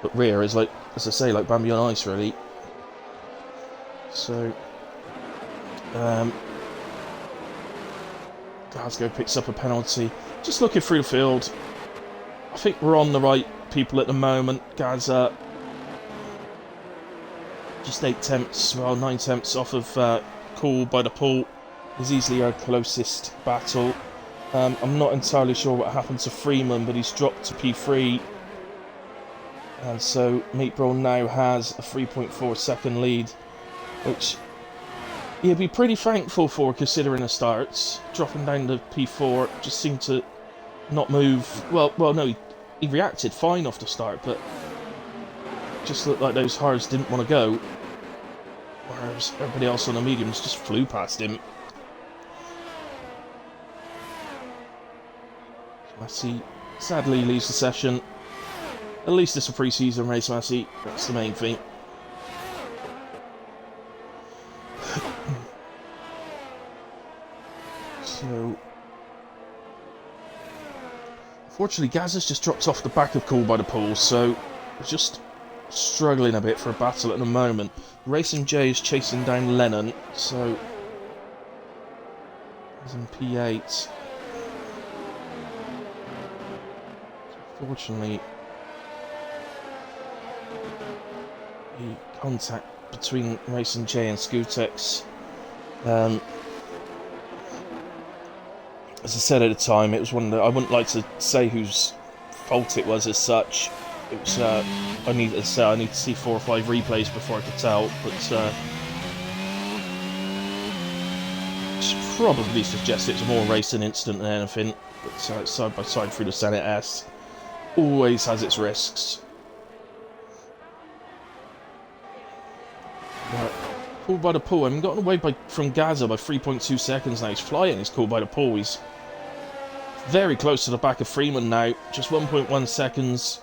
But rear is like, as I say, like Bambi on ice, really. So, Glasgow picks up a penalty. Just looking through the field, I think we're on the right people at the moment. Gaza, just 9 tenths off of Cool by the Pool, is easily our closest battle. I'm not entirely sure what happened to Freeman, but he's dropped to P3. And so Meatball now has a 3.4 second lead, which he'd be pretty thankful for considering the starts. Dropping down to P4 just seemed to not move. Well, no, he reacted fine off the start, but just looked like those hards didn't want to go. Whereas everybody else on the mediums just flew past him. Massey sadly leaves the session. At least it's a pre-season race, Massey. That's the main thing. So, unfortunately, Gaz has just dropped off the back of Cool by the Pool, so we're just struggling a bit for a battle at the moment. Racing J is chasing down Lennon, so he's in P8. Unfortunately, the contact between Racing J and Scootex, as I said at the time, it was one that I wouldn't like to say whose fault it was as such. It was I need to see 4 or 5 replays before I could tell, but probably suggest it's a more racing incident than anything. But side by side through the Senate S always has its risks. But Cool by the Pool, I mean, gotten away from Gaza by 3.2 seconds now. He's flying, he's Cool by the Pool. He's very close to the back of Freeman now, just 1.1 seconds.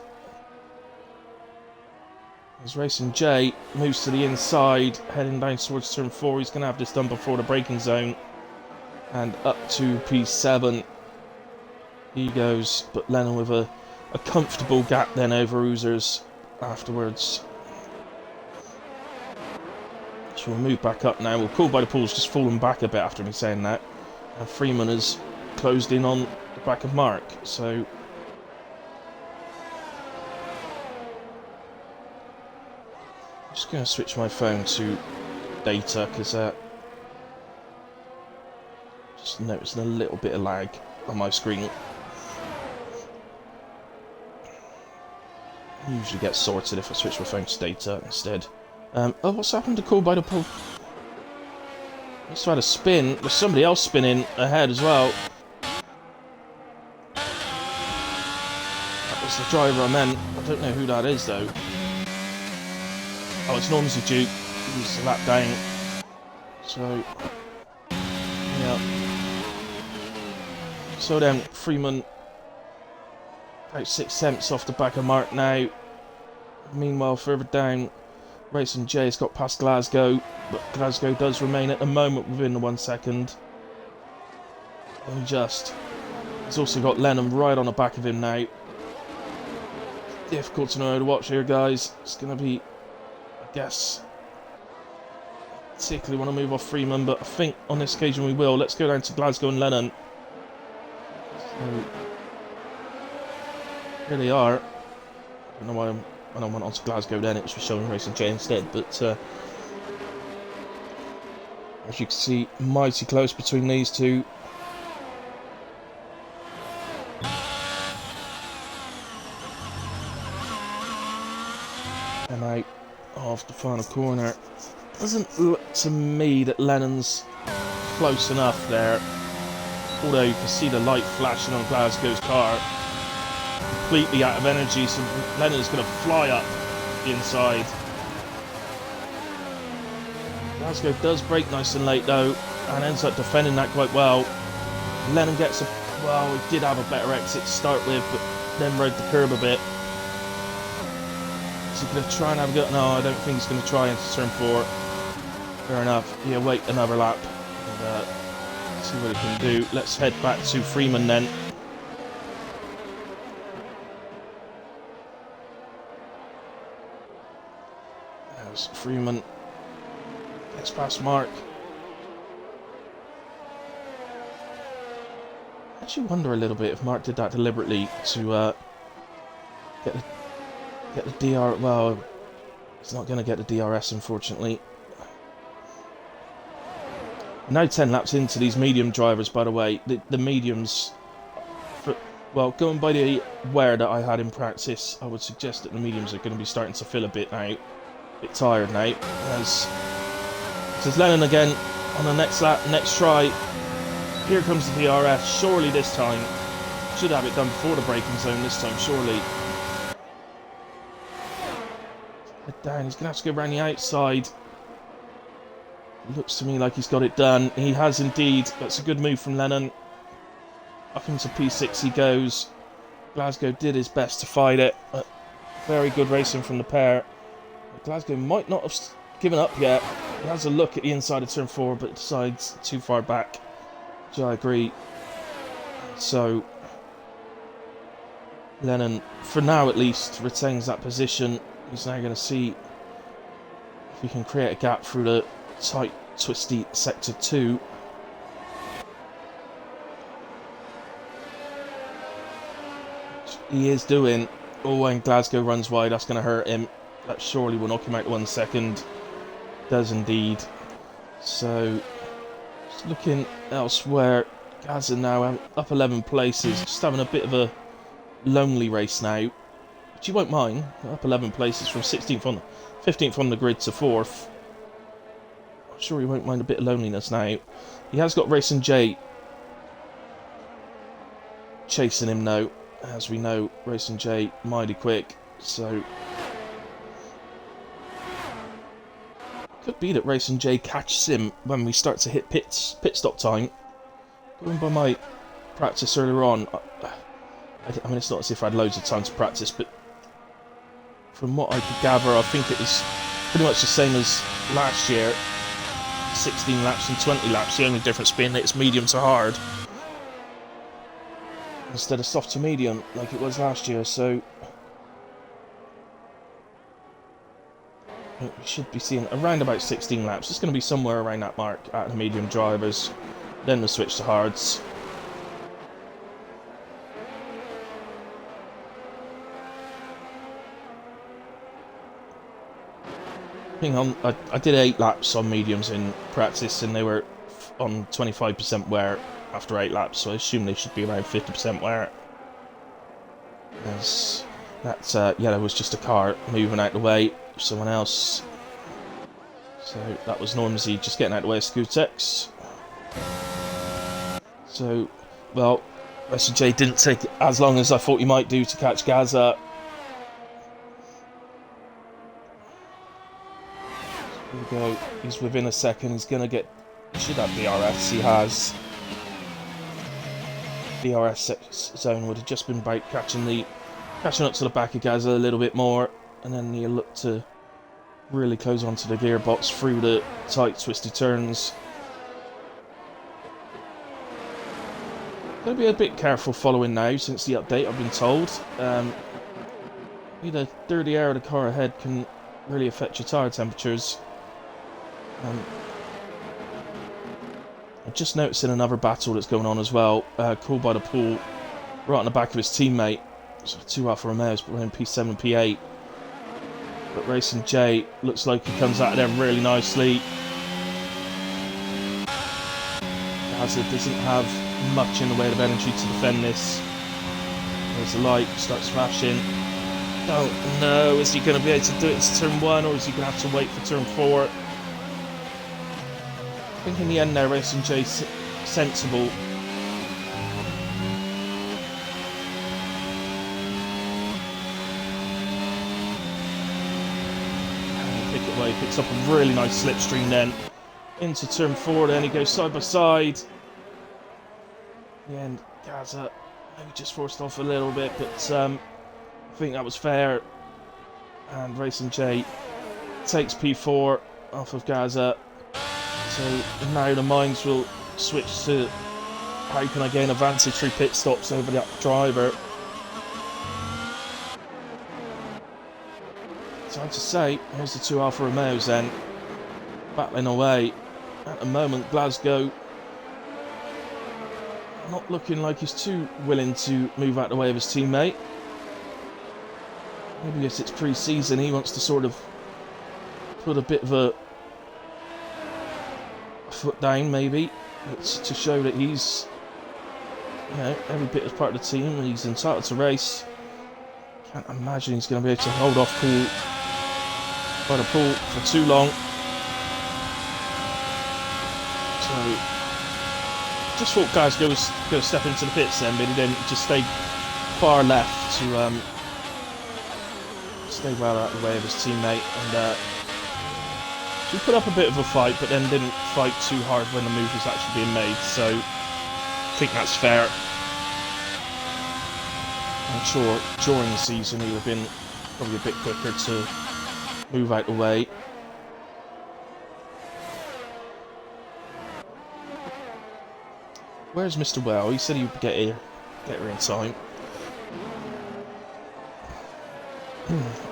As Racing J moves to the inside, heading down towards turn 4. He's going to have this done before the braking zone. And up to P7 he goes, but Lennon with a comfortable gap then over Oozers afterwards. So we'll move back up now. We'll Cool by the Pool's just fallen back a bit after me saying that. And Freeman has closed in on the back of Mark, so I'm just going to switch my phone to data because just noticing a little bit of lag on my screen. Usually gets sorted if I switch my phone to data instead. Oh, what's happened to Cool by the Pool? Must have had a spin. There's somebody else spinning ahead as well. That was the driver I meant. I don't know who that is though. Oh, it's Normsy Duke. He's a lap down. So, yeah. So then, Freeman about 6 tenths off the back of Mark now. Meanwhile, further down, Racing J's got past Glasgow, but Glasgow does remain at the moment within the 1 second. And just. He's also got Lennon right on the back of him now. Difficult to know how to watch here, guys. It's going to be, I guess, particularly want to move off Freeman, but I think on this occasion we will. Let's go down to Glasgow and Lennon. So, here they are. I don't know why when I went on to Glasgow then, it was showing Racing J instead, but as you can see, mighty close between these two. And out of the final corner. Doesn't look to me that Lennon's close enough there. although you can see the light flashing on Glasgow's car. Completely out of energy, so Lennon's going to fly up the inside. Glasgow does brake nice and late though, and ends up defending that quite well. Lennon gets a... well, he did have a better exit to start with, but then rode the curb a bit. Is he going to try and have a go? No, I don't think he's going to try into turn 4. Fair enough. Yeah, wait another lap and see what he can do. Let's head back to Freeman then. There's Freeman. Gets past Mark. I actually wonder a little bit if Mark did that deliberately to get the DR. Well, he's not going to get the DRS, unfortunately. Now 10 laps into these medium drivers, by the way. The mediums, well, going by the wear that I had in practice, I would suggest that the mediums are going to be starting to feel a bit now. A bit tired now. As Lennon again on the next lap, next try. Here comes the DRS. Surely this time. Should have it done before the braking zone this time, surely. Head down. He's going to have to go around the outside. Looks to me like he's got it done. He has indeed. That's a good move from Lennon. Up into P6 he goes. Glasgow did his best to fight it. Very good racing from the pair. Glasgow might not have given up yet. He has a look at the inside of turn 4, but decides too far back. Which I agree. So Lennon, for now at least, retains that position. He's now going to see if he can create a gap through the tight, twisty sector 2. He is doing. Oh, when Glasgow runs wide, that's going to hurt him. That surely will knock him out to 1 second. Does indeed. So, just looking elsewhere. Gazza now up 11 places. Just having a bit of a lonely race now. Which you won't mind. Up 11 places from 15th on the grid to 4th. I'm sure he won't mind a bit of loneliness now. He has got Racing J chasing him now. As we know, Racing J mighty quick. So could be that Racing J catches him when we start to hit pit stop time. Going by my practice earlier on, I mean, it's not as if I had loads of time to practice, but from what I could gather, I think it was pretty much the same as last year. 16 laps and 20 laps, the only difference being that it's medium to hard instead of soft to medium like it was last year. So we should be seeing around about 16 laps. It's going to be somewhere around that mark at the medium drivers. Then we'll switch to hards. I did 8 laps on mediums in practice, and they were on 25% wear after 8 laps, so I assume they should be around 50% wear. As that yellow was just a car moving out the way of someone else. So that was Normsy just getting out the way of Scootex. So, well, SJ didn't take as long as I thought he might do to catch Gaza. Here we go. He's within a second. He's going to get... He should have DRS. He has. DRS zone would have just been about catching up to the back of Gaza a little bit more. And then he'll look to really close onto the gearbox through the tight, twisty turns. Going to be a bit careful following now since the update, I've been told. The dirty air of the car ahead can really affect your tyre temperatures. I'm just noticing another battle that's going on as well. Called by the pool, right on the back of his teammate. So 2 Alfa Romeos, but running P7 and P8. But Racing J looks like he comes out of there really nicely. Hazard doesn't have much in the way of energy to defend this. There's the light, starts flashing. Don't know, is he going to be able to do it to turn 1, or is he going to have to wait for turn 4? I think in the end there, Racing J's sensible. picks up a really nice slipstream then. Into turn 4 then, he goes side by side. In the end, Gaza maybe just forced off a little bit, but I think that was fair. And Racing J takes P4 off of Gaza. So now the minds will switch to how can I gain advantage through pit stops over that driver. It's hard to say. Here's the 2 Alfa Romeos then, battling away. At the moment, Glasgow not looking like he's too willing to move out the way of his teammate. Maybe if it's pre-season, he wants to sort of put a bit of a foot down, maybe, to show that he's, you know, every bit is part of the team and he's entitled to race. Can't imagine he's going to be able to hold off Paul by the pool for too long. So, just thought Glasgow was going to step into the pits then, but he didn't. Just stayed far left to stay well out of the way of his teammate, and he put up a bit of a fight, but then didn't fight too hard when the move was actually being made. So I think that's fair. I'm sure during the season he would have been probably a bit quicker to move out the way. Where's Mr. Well? He said he would get here in time.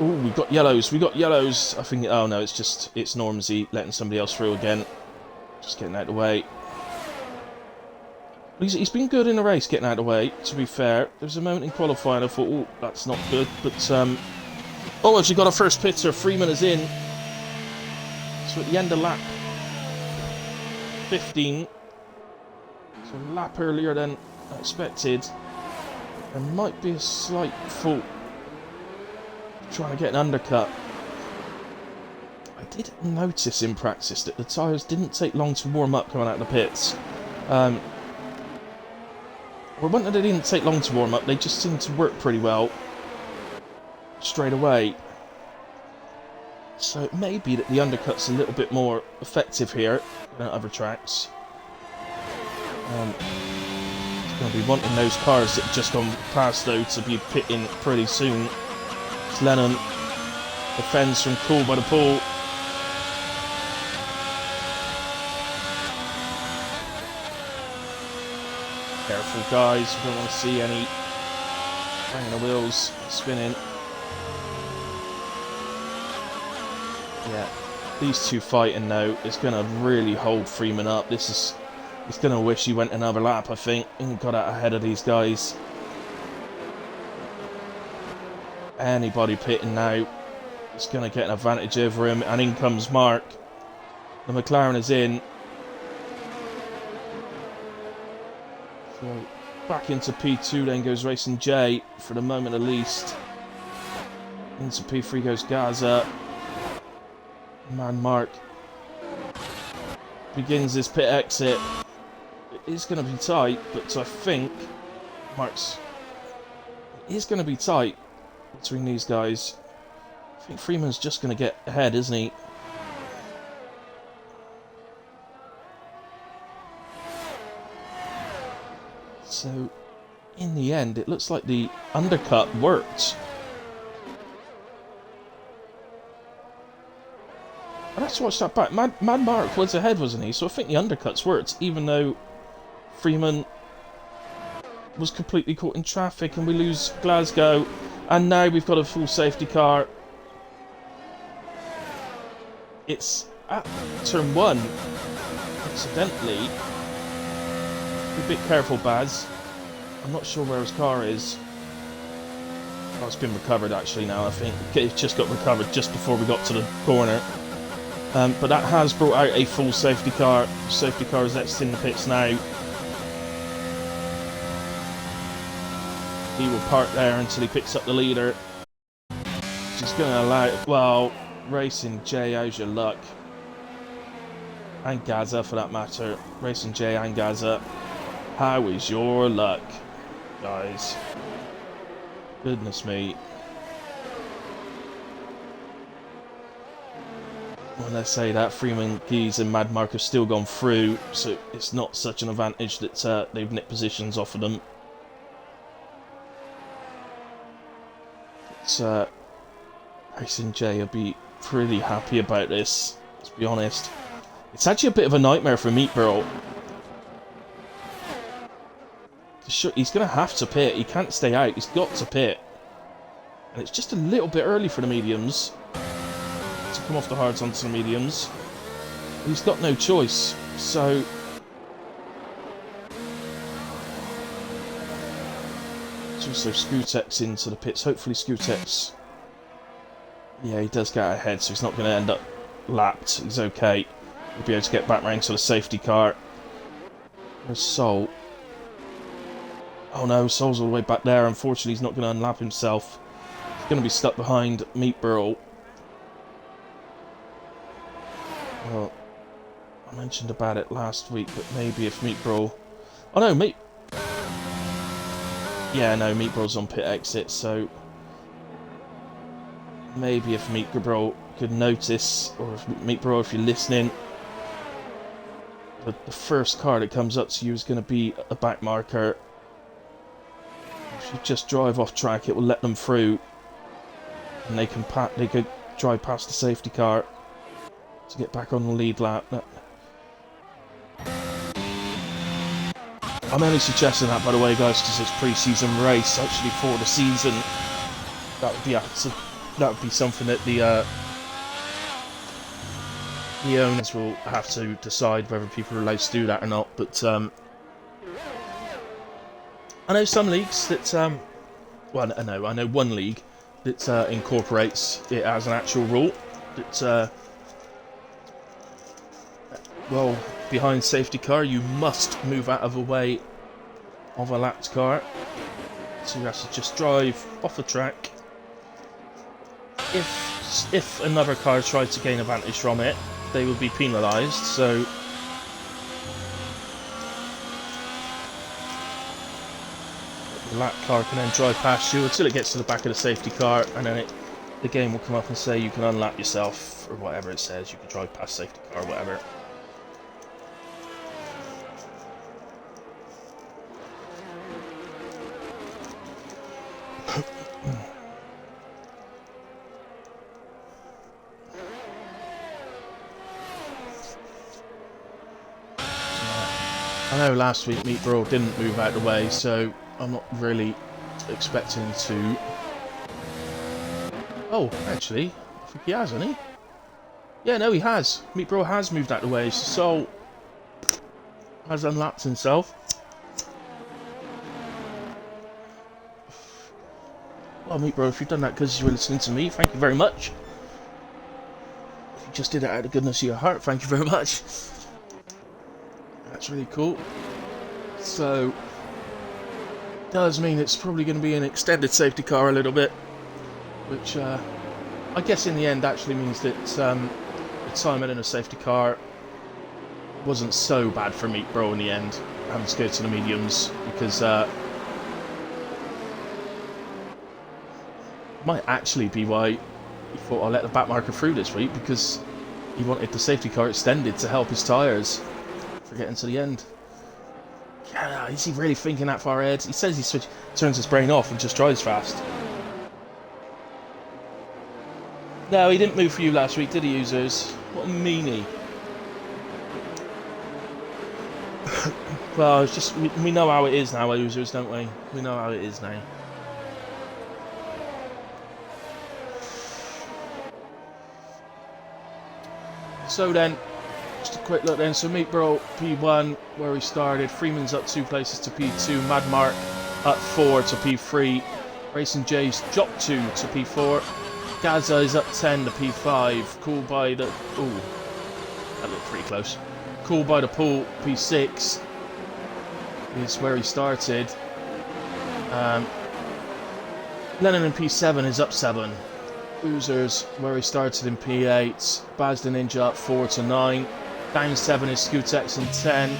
Oh, we've got yellows. I think. Oh no, it's Normsy letting somebody else through again. Just getting out of the way. He's been good in the race, getting out of the way. To be fair, there was a moment in qualifying I thought, oh, that's not good. But oh, actually got a first pitter. Freeman is in. So at the end of lap 15. So a lap earlier than expected. There might be a slight fault trying to get an undercut. I did notice in practice that the tyres didn't take long to warm up coming out of the pits. Or it wasn't that they didn't take long to warm up, they just seemed to work pretty well straight away. So it may be that the undercut's a little bit more effective here than at other tracks. It's going to be wanting those cars that have just gone past though to be pitting pretty soon. It's Lennon defends from Cool by the pool. Careful guys, we don't want to see any banging the wheels, spinning. Yeah, these two fighting now is going to really hold Freeman up. He's going to wish he went another lap, I think, and got out ahead of these guys. Anybody pitting now is going to get an advantage over him, and in comes Mark. The McLaren is in. So back into P2, then goes Racing J, for the moment at least. Into P3 goes Gaza. Man, Mark begins his pit exit. It is going to be tight, but I think Mark's... It is going to be tight between these guys. I think Freeman's just going to get ahead, isn't he? So, in the end, it looks like the undercut worked. I'd have to watch that back. Mad Mark was ahead, wasn't he? So I think the undercuts worked, even though Freeman was completely caught in traffic and we lose Glasgow. And now we've got a full safety car. It's at turn 1, incidentally. Be a bit careful, Baz. I'm not sure where his car is. Oh, it's been recovered actually now, I think. It just got recovered just before we got to the corner. But that has brought out a full safety car. Safety car is exiting the pits now. He will park there until he picks up the leader. Just going to allow... Well, Racing J, how's your luck? And Gaza, for that matter. Racing J and Gaza. How is your luck, guys? Goodness me. when I say that, Freeman, Geese and Mad Mark have still gone through, so it's not such an advantage that they've nicked positions off of them. But Racing J will be pretty happy about this, let's be honest. It's actually a bit of a nightmare for Meatborough. He's going to have to pit, he can't stay out, he's got to pit. And it's just a little bit early for the mediums to come off the hards onto the mediums. He's got no choice, so it's also Scootex into the pits. Hopefully Scootex, yeah, he does get out ahead, so he's not going to end up lapped. He's okay. He'll be able to get back round to the safety car. There's Sol. Oh no, Sol's all the way back there. Unfortunately, he's not going to unlap himself. He's going to be stuck behind Meatborough. Well, I mentioned about it last week, but maybe if Meatborough... Oh no, yeah, no, Meatborough's on pit exit, so... Maybe if Meatborough could notice, or if Meatborough, if you're listening, the first car that comes up to you is going to be a back marker. If you just drive off track, it will let them through, and they could drive past the safety car to get back on the lead lap. I'm only suggesting that, by the way, guys, because it's pre-season race. Actually, for the season, that would be something that the owners will have to decide whether people are allowed to do that or not. But I know some leagues that, well, I know one league that incorporates it as an actual rule that. Well, behind safety car, you must move out of the way of a lapped car. So you have to just drive off the track. If another car tries to gain advantage from it, they will be penalised. So the lapped car can then drive past you until it gets to the back of the safety car, and then the game will come up and say you can unlap yourself, or whatever it says. You can drive past safety car or whatever. I know last week Meatborough didn't move out of the way, so I'm not really expecting to... Oh, actually, I think he has, hasn't he? Yeah, no, he has. Meatborough has moved out of the way, so Sol has unlapped himself. Well, Meatborough, if you've done that because you were listening to me, thank you very much. If you just did it out of the goodness of your heart, thank you very much. That's really cool. So, does mean it's probably going to be an extended safety car a little bit, which I guess in the end actually means that the timing in a safety car wasn't so bad for Meatborough in the end, having to go to the mediums, because might actually be why he thought I'll let the back marker through this week, because he wanted the safety car extended to help his tyres for getting to the end. Yeah, is he really thinking that far ahead? He says he turns his brain off and just drives fast. No, he didn't move for you last week, did he, users? What a meanie. Well, it's just, we know how it is now, users, don't we? We know how it is now. So then, just a quick look then. So Meatborough P1, where he started. Freeman's up 2 places to P2. Mad Mark up 4 to P3. Racing J's dropped 2 to P4. Gaza is up 10 to P5. Cool by the... Ooh, that looked pretty close. Cool by the Pool, P6 is where he started. Lennon in P7 is up 7. Oozers, where he started in P8. Baz the Ninja up 4 to 9. Down 7 is Scootex in 10.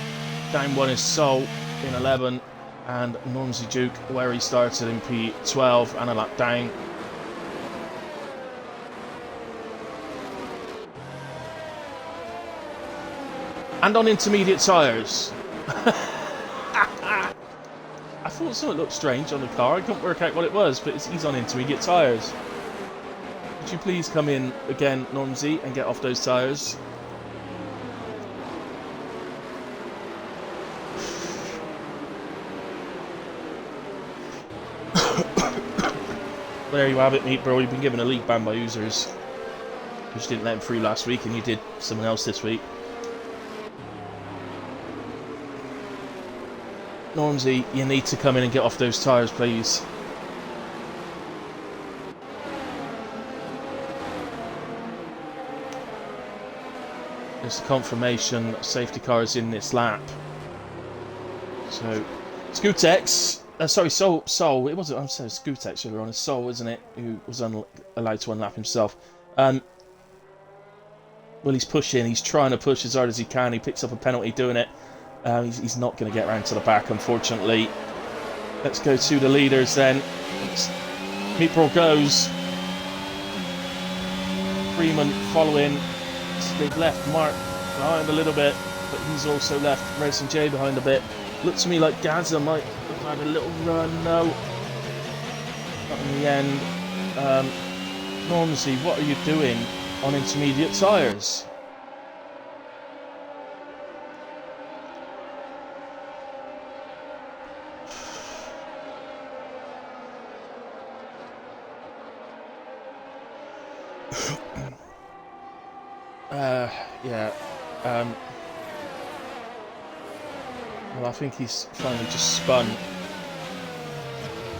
Down 1 is Sol in 11. And Normsy Duke, where he started in P12 and a lap down. And on intermediate tyres. I thought something looked strange on the car. I couldn't work out what it was, but he's on intermediate tyres. Would you please come in again, Normsy, and get off those tyres? There you have it, mate, bro. You've been given a league ban by users. You just didn't let him through last week, and you did someone else this week. Normsy, you need to come in and get off those tyres, please. There's the confirmation safety car is in this lap. So, Scootex, sorry, Sol, it wasn't, I'm saying Scootex earlier on, it's Sol, isn't it, who was allowed to unlap himself. Well, he's pushing, he's trying to push as hard as he can, he picks up a penalty doing it. He's not going to get round to the back, unfortunately. Let's go to the leaders then. Meatball goes. Freeman following. They've left Mark behind a little bit, but he's also left Racing J behind a bit. Looks to me like Gaza might have had a little run. No. Not in the end. Normsy, what are you doing on intermediate tyres? Well, I think he's finally just spun.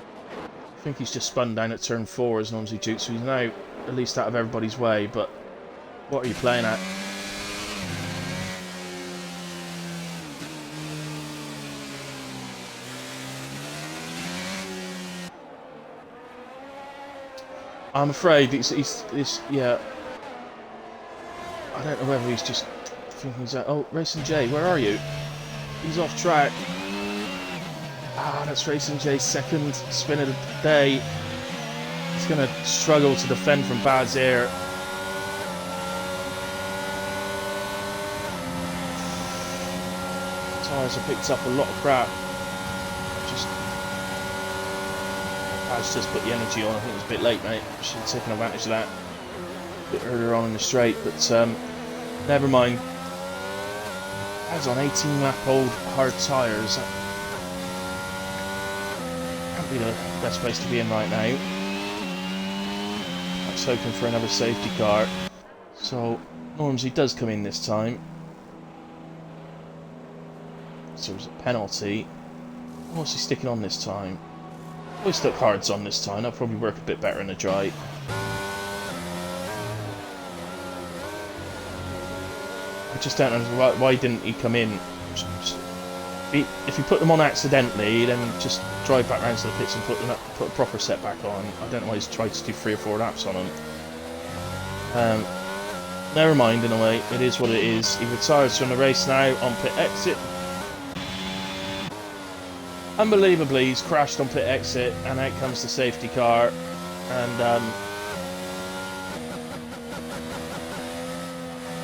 I think he's just spun down at turn 4 as Normsy jukes, so he's now at least out of everybody's way, but what are you playing at? I'm afraid he's yeah. I don't know whether he's just thinking he's like, oh, Racing J, where are you? He's off track. Ah, that's Racing J's second spin of the day. He's going to struggle to defend from Bad's air. Tyres have picked up a lot of crap. Bad's just put the energy on. I think it was a bit late, mate. Should have taken advantage of that a bit earlier on in the straight, but never mind. That's on 18-lap-old hard tyres. Can't be the best place to be in right now. I was hoping for another safety car. So, Normsy does come in this time. So there's a penalty. What's he sticking on this time? Always stuck hards on this time. That'll probably work a bit better in the dry. I just don't know why didn't he come in. If you put them on accidentally, then just drive back round to the pits and put a proper set back on. I don't know why he's tried to do 3 or 4 laps on them. Never mind, in a way, it is what it is. He retires from the race now on pit exit. Unbelievably, he's crashed on pit exit, and out comes the safety car, and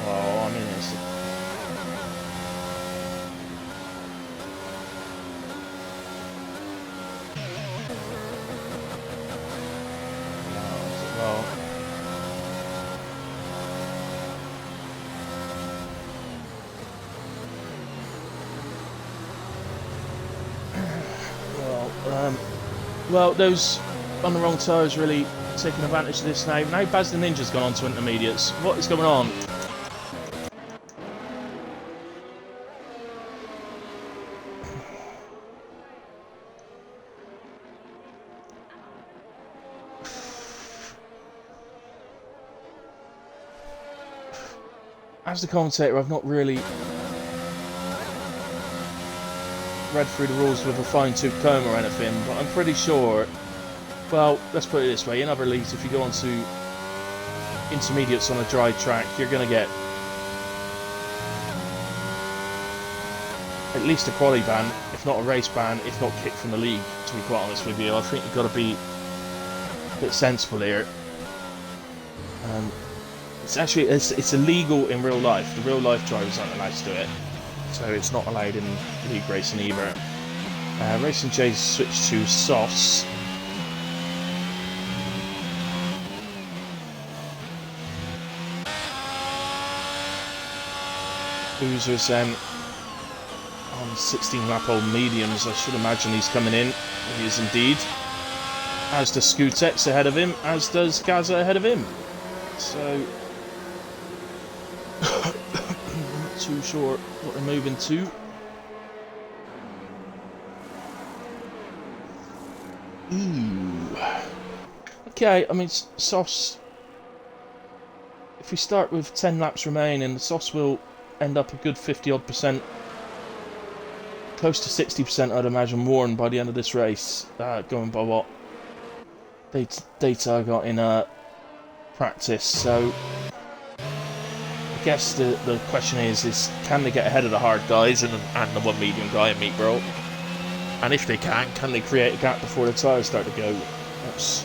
oh, I mean, it's well, those on the wrong tyres really taking advantage of this now. Now Baz the Ninja's gone on to intermediates. What is going on? As the commentator, I've not really read through the rules with a fine-tooth comb or anything, but I'm pretty sure, well, let's put it this way, in other leagues, if you go on to intermediates on a dry track, you're going to get at least a quali ban, if not a race ban, if not kicked from the league, to be quite honest with you. I think you've got to be a bit sensible here. It's actually, it's illegal in real life. The real life drivers aren't allowed to do it. so it's not allowed in league racing either. Racing J switched to Sauce. Oozers then on 16 lap old mediums. I should imagine he's coming in. He is indeed. As does Scootex ahead of him, as does Gaza ahead of him. So I'm not too sure what they're moving to. Ooh. Okay, I mean, Sauce, if we start with 10 laps remaining, the Sauce will end up a good 50-odd%, close to 60%, I'd imagine, worn by the end of this race, going by what data I got in practice. So I guess the question is can they get ahead of the hard guys and the one medium guy in meat bro? And if they can they create a gap before the tyres start to go? That's,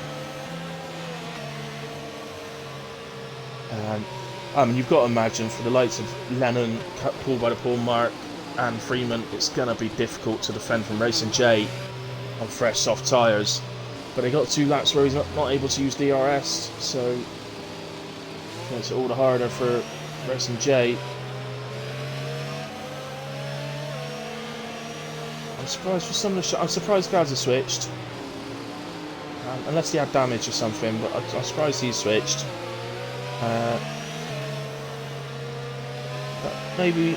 I mean, you've got to imagine for the likes of Lennon, Paul by the Paul, Mark and Freeman, it's going to be difficult to defend from Racing J on fresh soft tyres. But they got 2 laps where he's not able to use DRS, so it makes it all the harder for Racing J. I'm surprised for some of the I'm surprised Gaza switched. Unless he had damage or something, but I'm surprised he switched. Maybe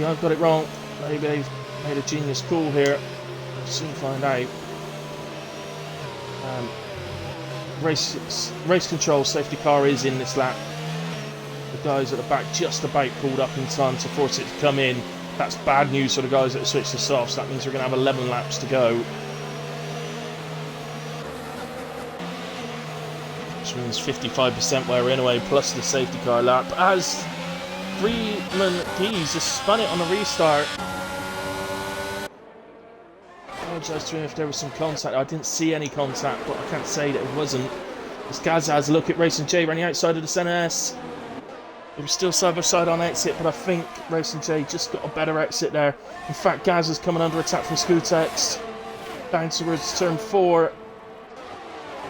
I've got it wrong. Maybe they've made a genius call here. We'll soon find out. Race control safety car is in this lap. The guys at the back just about pulled up in time to force it to come in. That's bad news for the guys that have switched to softs. That means we're going to have 11 laps to go. Which means 55% wear anyway, plus the safety car lap. As Freeman Keys just spun it on a restart. I apologise to him if there was some contact. I didn't see any contact, but I can't say that it wasn't. As Gaza has a look at Racing J running outside of the centre S. It was still side by side on exit, but I think Racing J just got a better exit there. In fact, Gaza's coming under attack from Scootex. Down towards turn 4.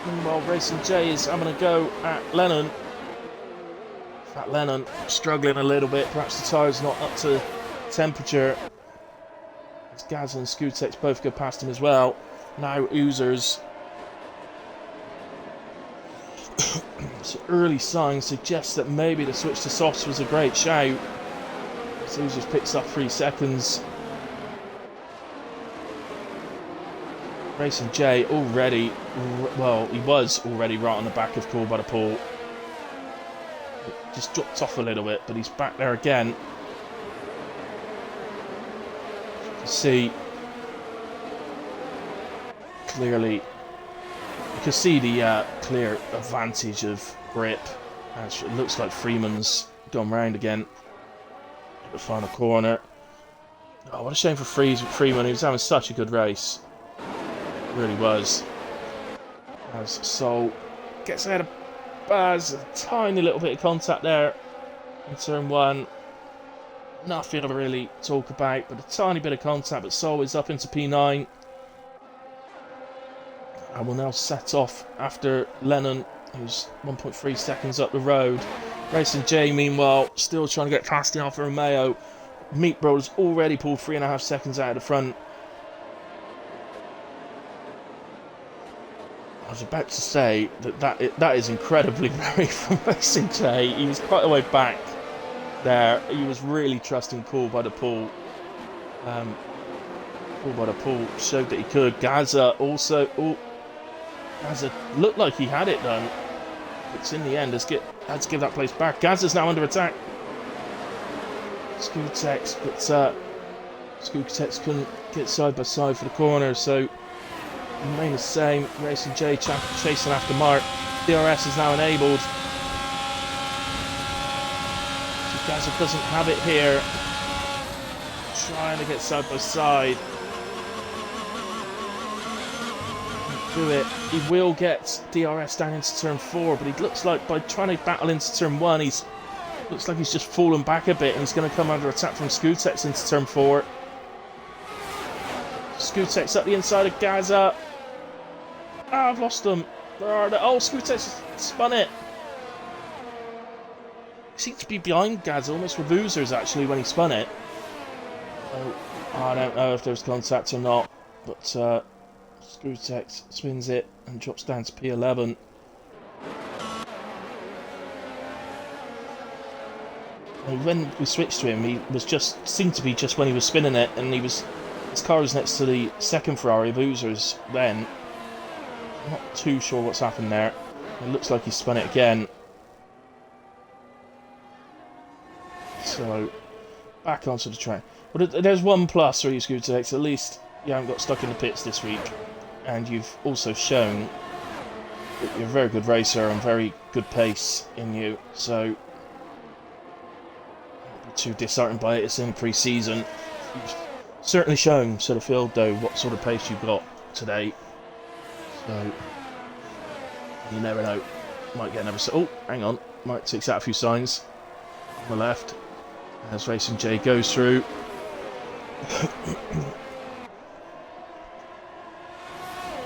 Meanwhile, Racing J is having a go at Lennon. In fact, Lennon struggling a little bit. Perhaps the tyre's not up to temperature. As Gaza and Scootex both go past him as well. Now Oozers. So early signs suggest that maybe the switch to softs was a great shout. So Oozers picks up 3 seconds. Racing J already, well, he was already right on the back of Cool by the Pool. Just dropped off a little bit, but he's back there again. You can see clearly, you can see the clear advantage of grip. It looks like Freeman's gone round again at the final corner. Oh, what a shame for Freeman. He was having such a good race. Really was. As Sol gets ahead of Baz, a tiny little bit of contact there in turn 1. Nothing to really talk about, but a tiny bit of contact. But Sol is up into P9 and will now set off after Lennon, who's 1.3 seconds up the road. Racing J, meanwhile, still trying to get past the Alfa Romeo. Meat Brothers already pulled 3.5 seconds out of the front. I was about to say that is incredibly brave from Racing J. He was quite a way back there. He was really trusting Cool by the Pool. Cool by the Pool showed that he could. Gaza also. Gaza looked like he had it done. But in the end, had to give that place back. Gaza's now under attack. Scootex, but Scootex couldn't get side by side for the corner, so remain the same. Racing J chasing after Mark. DRS is now enabled. So Gaza doesn't have it here. Trying to get side by side. Do it. He will get DRS down into turn 4, but he looks like by trying to battle into turn 1, he's Looks like he's just fallen back a bit and he's going to come under attack from Skutex into turn 4. Skutex up the inside of Gaza. Ah, I've lost them. Where are they? Oh, Skutex spun it. He seemed to be behind Gaza, almost with Oozers actually when he spun it. Oh, I don't know if there's contact or not, but Skutex spins it and drops down to P11. And when we switched to him, he was seemed to be just when he was spinning it, and his car was next to the second Ferrari of Oozers then. I'm not too sure what's happened there. It looks like he spun it again. So, back onto the track. But there's one plus for you, Skutex. At least you haven't got stuck in the pits this week. And you've also shown that you're a very good racer and very good pace in you. So, don't be too disheartened by it. It's in pre-season. You've certainly shown to the field, though, what sort of pace you've got today. So, you never know. Might get another... Oh, hang on. Might take out a few signs. On the left. As Racing J goes through.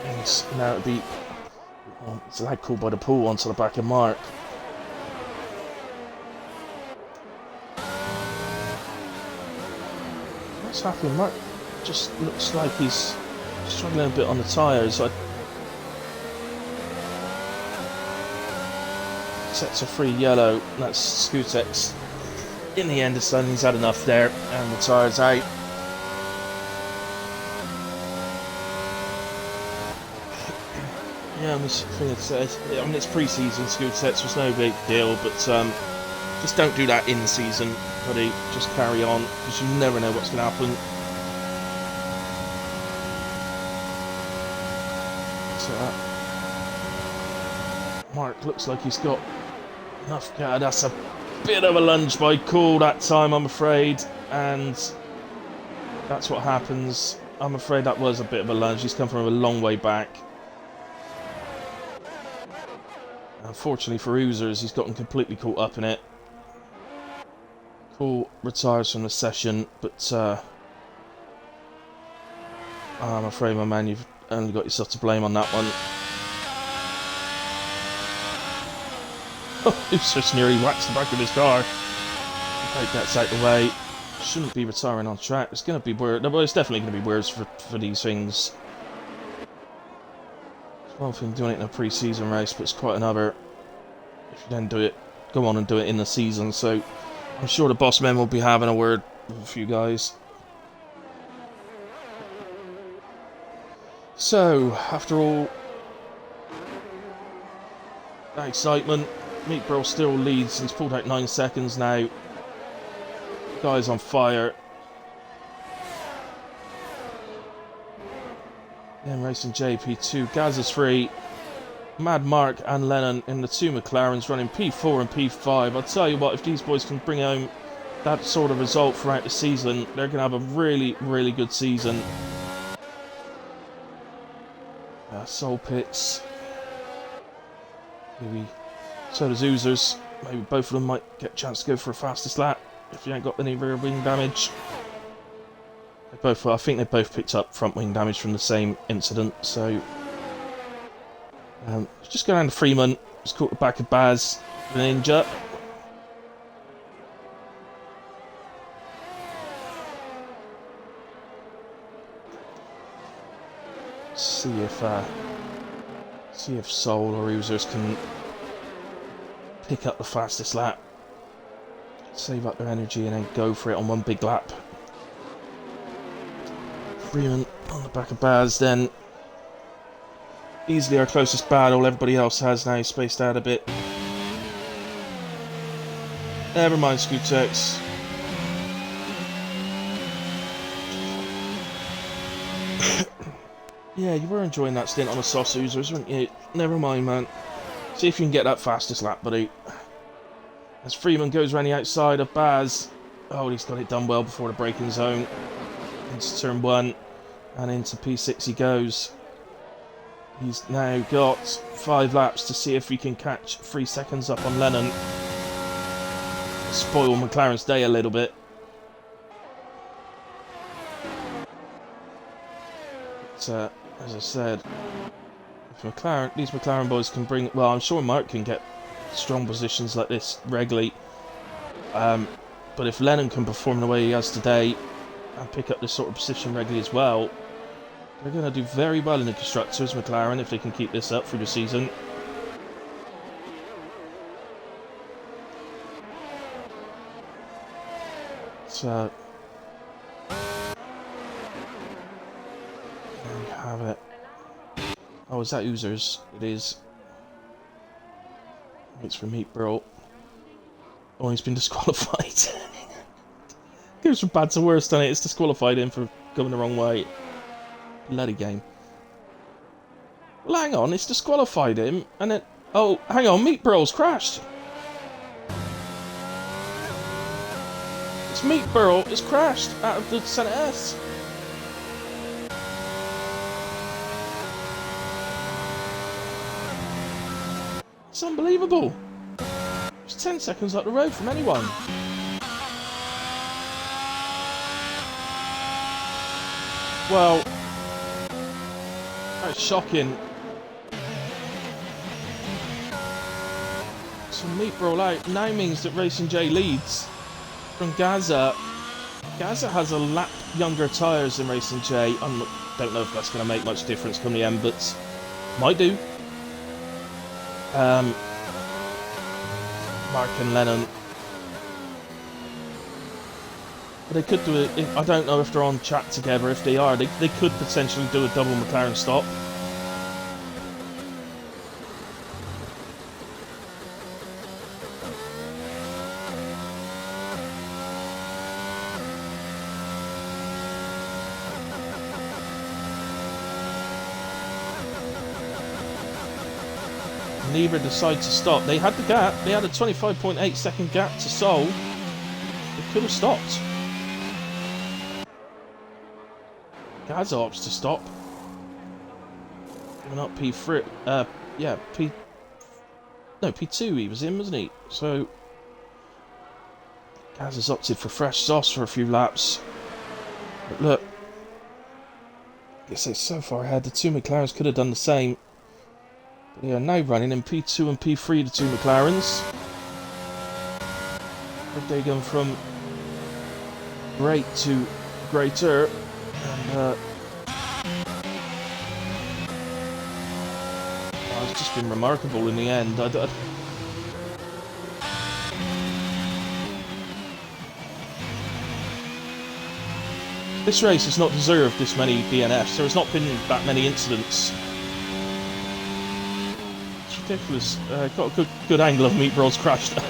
And now it'll be... Oh, it's a lag called by the pool onto the back of Mark. What's happening? Mark just looks like he's struggling a bit on the tyres. Sets a free yellow. That's Skutex. In the end, deciding he's had enough there, and the tyres out. Yeah, I mean, it's pre-season. Skutex was no big deal, but just don't do that in season, buddy. Just carry on, because you never know what's going to happen. So, Mark looks like he's got enough. God, that's a bit of a lunge by Cool that time, I'm afraid, and that's what happens. I'm afraid that was a bit of a lunge. He's come from a long way back. Unfortunately for Oozers, he's gotten completely caught up in it. Cool retires from the session, but I'm afraid, my man, you've only got yourself to blame on that one. Oozers nearly whacks the back of his car. Take that out the way. Shouldn't be retiring on track. It's going to be weird. Well, it's definitely going to be weird for these things. It's one thing doing it in a pre-season race, but it's quite another if you then go on and do it in the season. So I'm sure the boss men will be having a word with you guys. So, after all that excitement, Meat Brill still leads. He's pulled out 9 seconds now. The guy's on fire. Then Racing JP2. Gaz is free. Mad Mark and Lennon in the 2 McLarens running P4 and P5. I'll tell you what, if these boys can bring home that sort of result throughout the season, they're going to have a really, really good season. Soul Pits. Maybe so does Oozers. Maybe both of them might get a chance to go for a fastest lap if you ain't got any rear wing damage. I think they both picked up front wing damage from the same incident. So just go down to Freeman. Just caught the back of Baz with an injure. See if Soul or Oozers can pick up the fastest lap, save up their energy, and then go for it on one big lap. Freeman on the back of Baz, then easily our closest battle. Everybody else has now spaced out a bit. Never mind, Skutex. Yeah, you were enjoying that stint on the Sauce Oozers, weren't you? Never mind, man. See if you can get that fastest lap, buddy. As Freeman goes around the outside of Baz. Oh, he's got it done well before the braking zone. Into turn 1 and into P6 he goes. He's now got 5 laps to see if he can catch 3 seconds up on Lennon. spoil McLaren's day a little bit. But, as I said, if these McLaren boys can bring... Well, I'm sure Mark can get strong positions like this regularly. But if Lennon can perform the way he has today and pick up this sort of position regularly as well, they're going to do very well in the Constructors, McLaren, if they can keep this up through the season. So, there you have it. Oh, is that Oozers? It is. It's for Meat Burl. Oh, he's been disqualified. Goes from bad to worse, doesn't it? It's disqualified him for going the wrong way. Bloody game. Well, hang on, it's disqualified him, and then... Oh, hang on, Meat Burl's crashed. It's Meat Burl is crashed out of the Senate S. It's unbelievable. It's 10 seconds up the road from anyone. Well, that's shocking. So Meat Burl out now means that Racing J leads from Gaza. Gaza has a lap younger tyres than Racing J. I don't know if that's going to make much difference come the end, but might do. Mark and Lennon. But they could do it. I don't know if they're on track together. If they are, they could potentially do a double McLaren stop. Neither decide to stop. They had the gap. They had a 25.8 second gap to solve. They could have stopped. Gaza opts to stop. Giving up P3. Yeah, P2 he was in, wasn't he? So Gaza's opted for fresh sauce for a few laps. But look, I guess they're so far ahead. The two McLarens could have done the same. They are now running in P2 and P3, the two McLarens. They're going from great to greater. And, it's just been remarkable in the end. This race has not deserved this many DNFs. There has not been that many incidents. Ridiculous. Got a good angle of Meat Burl's crash though.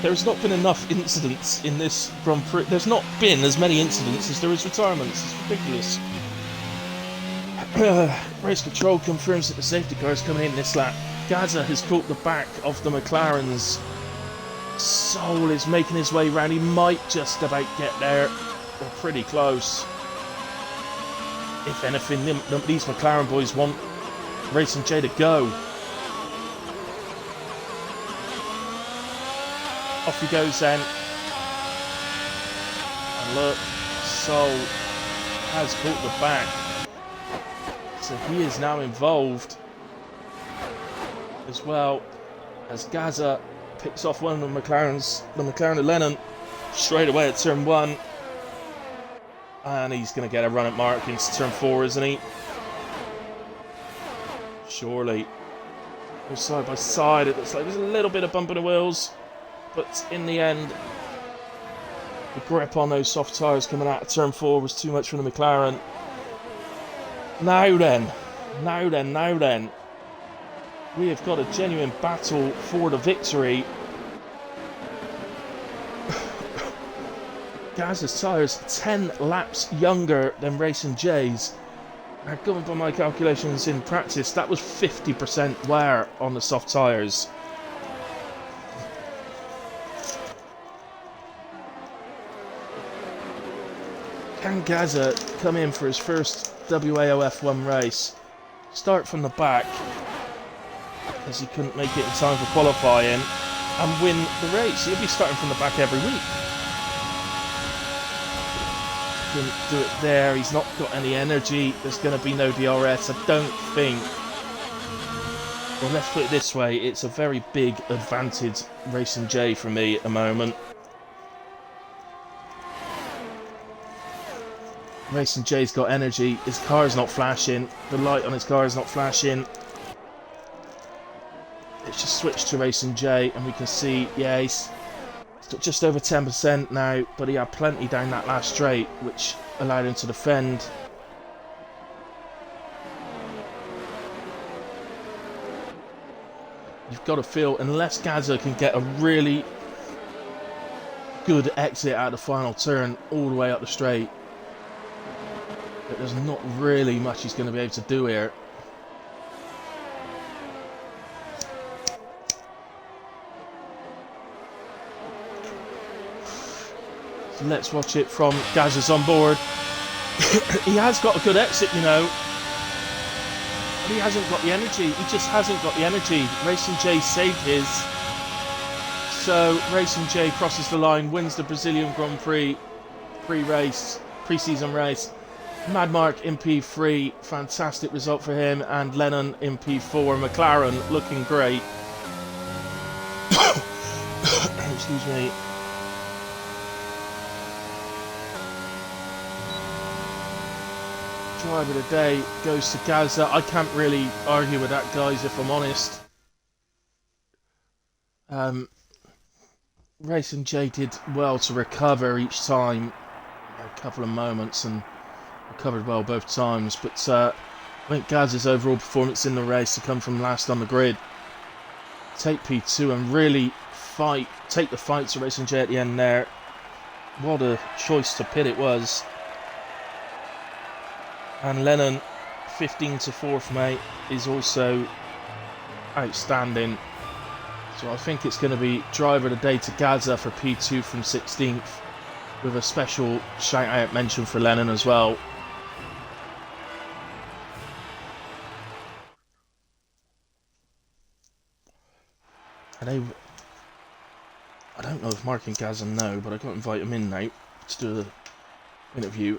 There's not been enough incidents in this Grand Prix. There's not been as many incidents as there is retirements. It's ridiculous. Race control confirms that the safety car is coming in this lap. Gaza has caught the back of the McLarens. Soul is making his way round. He might just about get there, or pretty close. If anything, these McLaren boys want Racing J to go. Off he goes then. And look, Soul has caught the back. So he is now involved as well as Gaza picks off one of the McLarens, the McLaren of Lennon, straight away at turn 1. And he's going to get a run at Mark into turn 4, isn't he? Surely. They're side by side. It looks like there's a little bit of bump in the wheels. But in the end, the grip on those soft tyres coming out of turn 4 was too much for the McLaren. Now then. We have got a genuine battle for the victory. Gaza's tyres 10 laps younger than Racing J's. Now, going by my calculations in practice, that was 50% wear on the soft tyres. Can Gaza come in for his first WAOF1 race? Start from the back. as he couldn't make it in time for qualifying and win the race. He'll be starting from the back every week. Didn't do it there. He's not got any energy. There's going to be no DRS, I don't think. Well, let's put it this way. It's a very big advantage Racing J for me at the moment. Racing J's got energy. His car's not flashing. The light on his car is not flashing. Let's just switch to Racing J and we can see, yeah, he's got just over 10% now, but he had plenty down that last straight, which allowed him to defend. You've got to feel, unless Gaza can get a really good exit out of the final turn all the way up the straight, that there's not really much he's going to be able to do here. So let's watch it from Gaza's on board. He has got a good exit, you know. But he hasn't got the energy. He just hasn't got the energy. Racing J saved his. So Racing J crosses the line, wins the Brazilian Grand Prix pre-season race. Mad Mark in P3, fantastic result for him, and Lennon in P4. McLaren looking great. Excuse me. Driver of the day goes to Gaza. I can't really argue with that, guys, if I'm honest. Racing J did well to recover each time. A couple of moments and recovered well both times. But I think Gaza's overall performance in the race to come from last on the grid, take P2 and really take the fight to Racing J at the end there. What a choice to pit it was. And Lennon, 15 to 4th, mate, is also outstanding. So I think it's going to be driver of the day to Gaza for P2 from 16th, with a special shout out mention for Lennon as well. And I don't know if Mark and Gaza know, but I got to invite them in now to do the interview.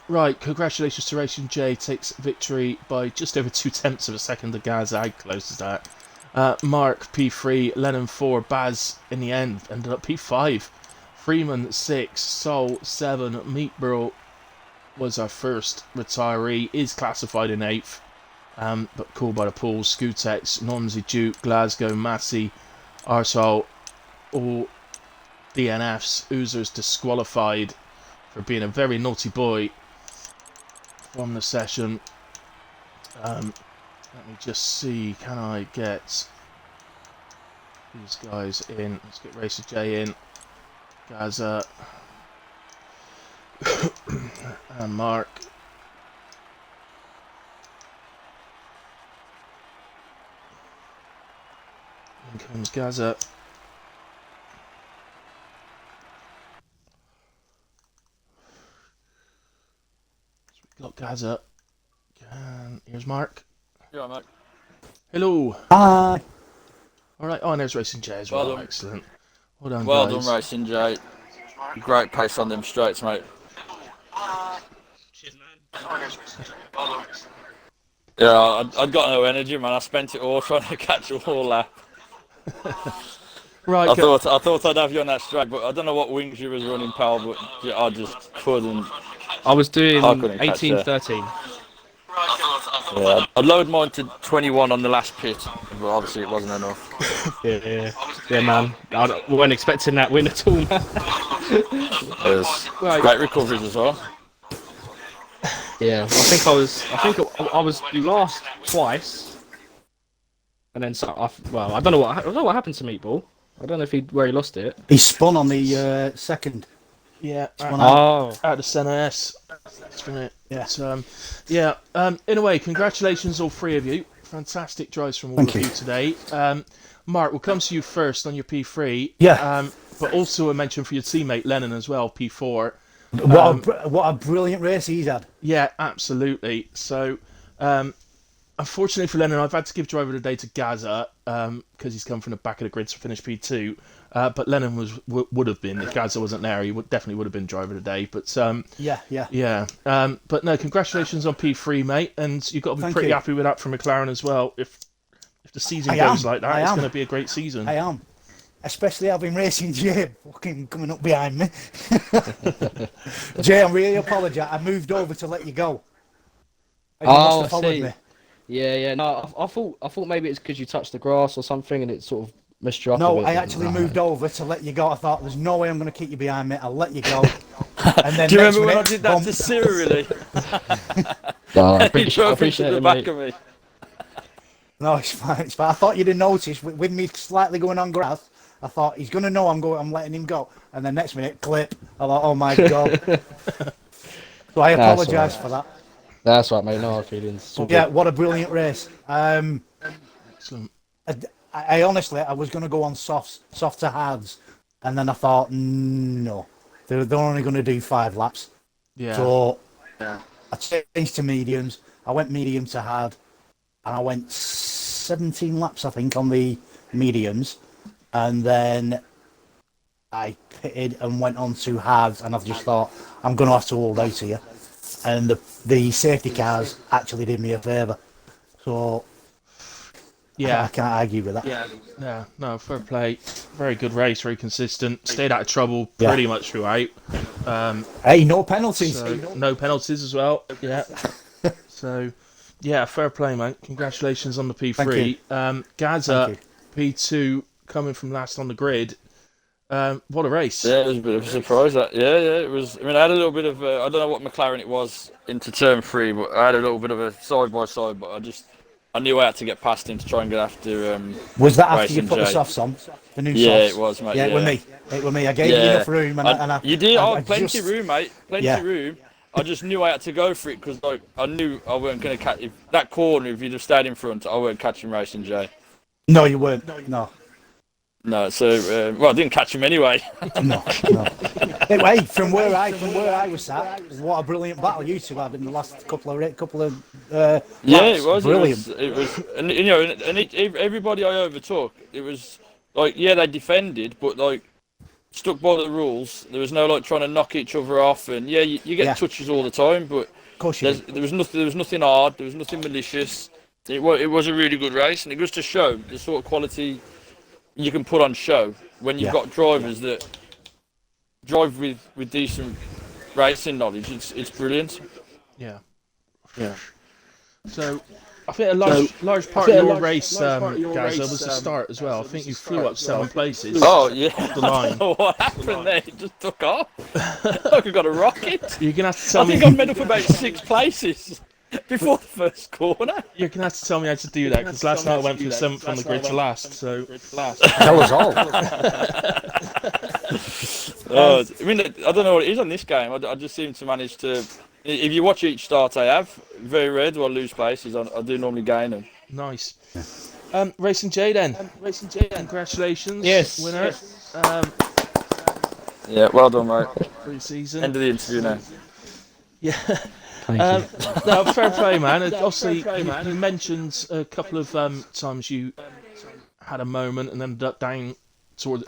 Right, congratulations to Racing J, takes victory by just over 0.2 of a second to Gaza. How close is that? Mark P3, Lennon 4, Baz in the end ended up P5, Freeman 6, Sol 7, Meatbro was our first retiree, is classified in 8th, but called by the pools. Skutex, Normsy, Duke, Glasgow, Massey, Arsehole, all DNFs. Oozer's disqualified for being a very naughty boy from the session. Let me just see, can I get these guys in? Let's get Racer J in. Gaza and Mark. In comes Gaza. Got Gaza. And here's Mark. Yeah, mate. Hello. Hi. Alright, oh, and there's Racing J as well. Well done. Excellent. Well done, Well guys. done, Racing J. Great pace on them straights, mate. Cheers, man. Yeah, I'd got no energy, man. I spent it all trying to catch a whole lap. Right, I thought I'd have you on that straight, but I don't know what wings you was running, pal, but I just couldn't. I was doing I couldn't catch 18, her. 13. Yeah, I lowered mine to 21 on the last pit, but obviously it wasn't enough. Yeah, man. I wasn't expecting that win at all, man. It was Right. great recoveries as well. Yeah, I think I was last twice, and then I don't know what happened to Meatball. I don't know where he lost it. He spun on the second. Yeah, Spun Oh, out of Centre S. That's been it. Yeah. So, in a way, congratulations all three of you. Fantastic drives from all Thank of you. you today. Mark, we'll come to you first on your P3. Yeah. But also a mention for your teammate Lennon as well, P4. What a brilliant race he's had. Yeah, absolutely. So, I unfortunately for Lennon, I've had to give driver of the day to Gaza because he's come from the back of the grid to finish P2. But Lennon would have been if Gaza wasn't there. He definitely would have been driver of the day. But yeah. But no, congratulations on P3, mate, and you've got to be pretty happy with that for McLaren as well. If the season goes like that, it's going to be a great season. I am. Especially having Racing Jay fucking coming up behind me. Jay, I really apologise. I moved over to let you go. And you must have followed me. Yeah. No, I thought maybe it's because you touched the grass or something and it sort of messed you up a No, bit. I actually moved over to let you go. I thought, there's no way I'm going to keep you behind me. I'll let you go. And then do you remember when I did that to Cyril, really? No, I He drove appreciate into it, the back mate. of me. No, it's fine. It's fine. I thought you didn't notice with me slightly going on grass. I thought he's going to know I'm letting him go. And then next minute, clip. I thought, oh my God. So I apologise for that. That's right, mate. No hard feelings. Yeah, what a brilliant race. Excellent. I honestly, I was going to go on soft to hards. And then I thought, no. They're only going to do 5 laps. Yeah. So I changed to mediums. I went medium to hard. And I went 17 laps, I think, on the mediums. And then I pitted and went on to hards, and I've just thought, I'm going to have to hold out here. And the safety cars actually did me a favour. So, I can't argue with that. Yeah, no, fair play. Very good race, very consistent. Stayed out of trouble pretty much throughout. Hey, no penalties. So, no penalties as well. Yeah. So, yeah, fair play, mate. Congratulations on the P3. Gaza, P2, coming from last on the grid. What a race. Yeah, it was a bit of a surprise. It was. I mean, I had a little bit of I don't know what McLaren it was into turn 3, but I had a little bit of a side-by-side, but I knew I had to get past him to try and get after Was that after you Racing put the Jay. softs on? The new softs? Yeah, it was, mate. Yeah, it was me. It was me. I gave you enough room. And I you did. I Plenty of room, mate. Plenty of room. I just knew I had to go for it because I knew I weren't going to catch that corner. If you'd have stayed in front, I weren't catching Racing Jay. No, you weren't. No. No, so I didn't catch him anyway. No. Anyway, from where I was sat, what a brilliant battle you two had in the last couple of laps. It was brilliant. It was, and everybody I overtook, it was like they defended, but like stuck by the rules. There was no like trying to knock each other off, and you get touches all the time, but of course there was nothing hard, there was nothing malicious. It was a really good race, and it goes to show the sort of quality you can put on show when you've got drivers that drive with decent racing knowledge. It's brilliant. Yeah. So, I think a large part of your race, Gaza, was the start as well. I think you flew up 7 places. Oh, yeah. Off the line. What happened there? It just took off. Like I got a rocket. You're going to have to tell me... I think I made up about 6 places before the first corner. You're going to have to tell me how to do that, because last night I went from 7th on the grid to last, so... Tell us all. I mean, I don't know what it is on this game. I just seem to manage to... If you watch each start I have, very rare do I lose places. I do normally gain them. Nice. Racing J then. Congratulations. Yes. Winner. Yeah, well done, mate. Pre-season. End of the interview now. Yeah. Thank you. No, fair play, man. Obviously, you mentioned a couple of times you had a moment and ended up down towards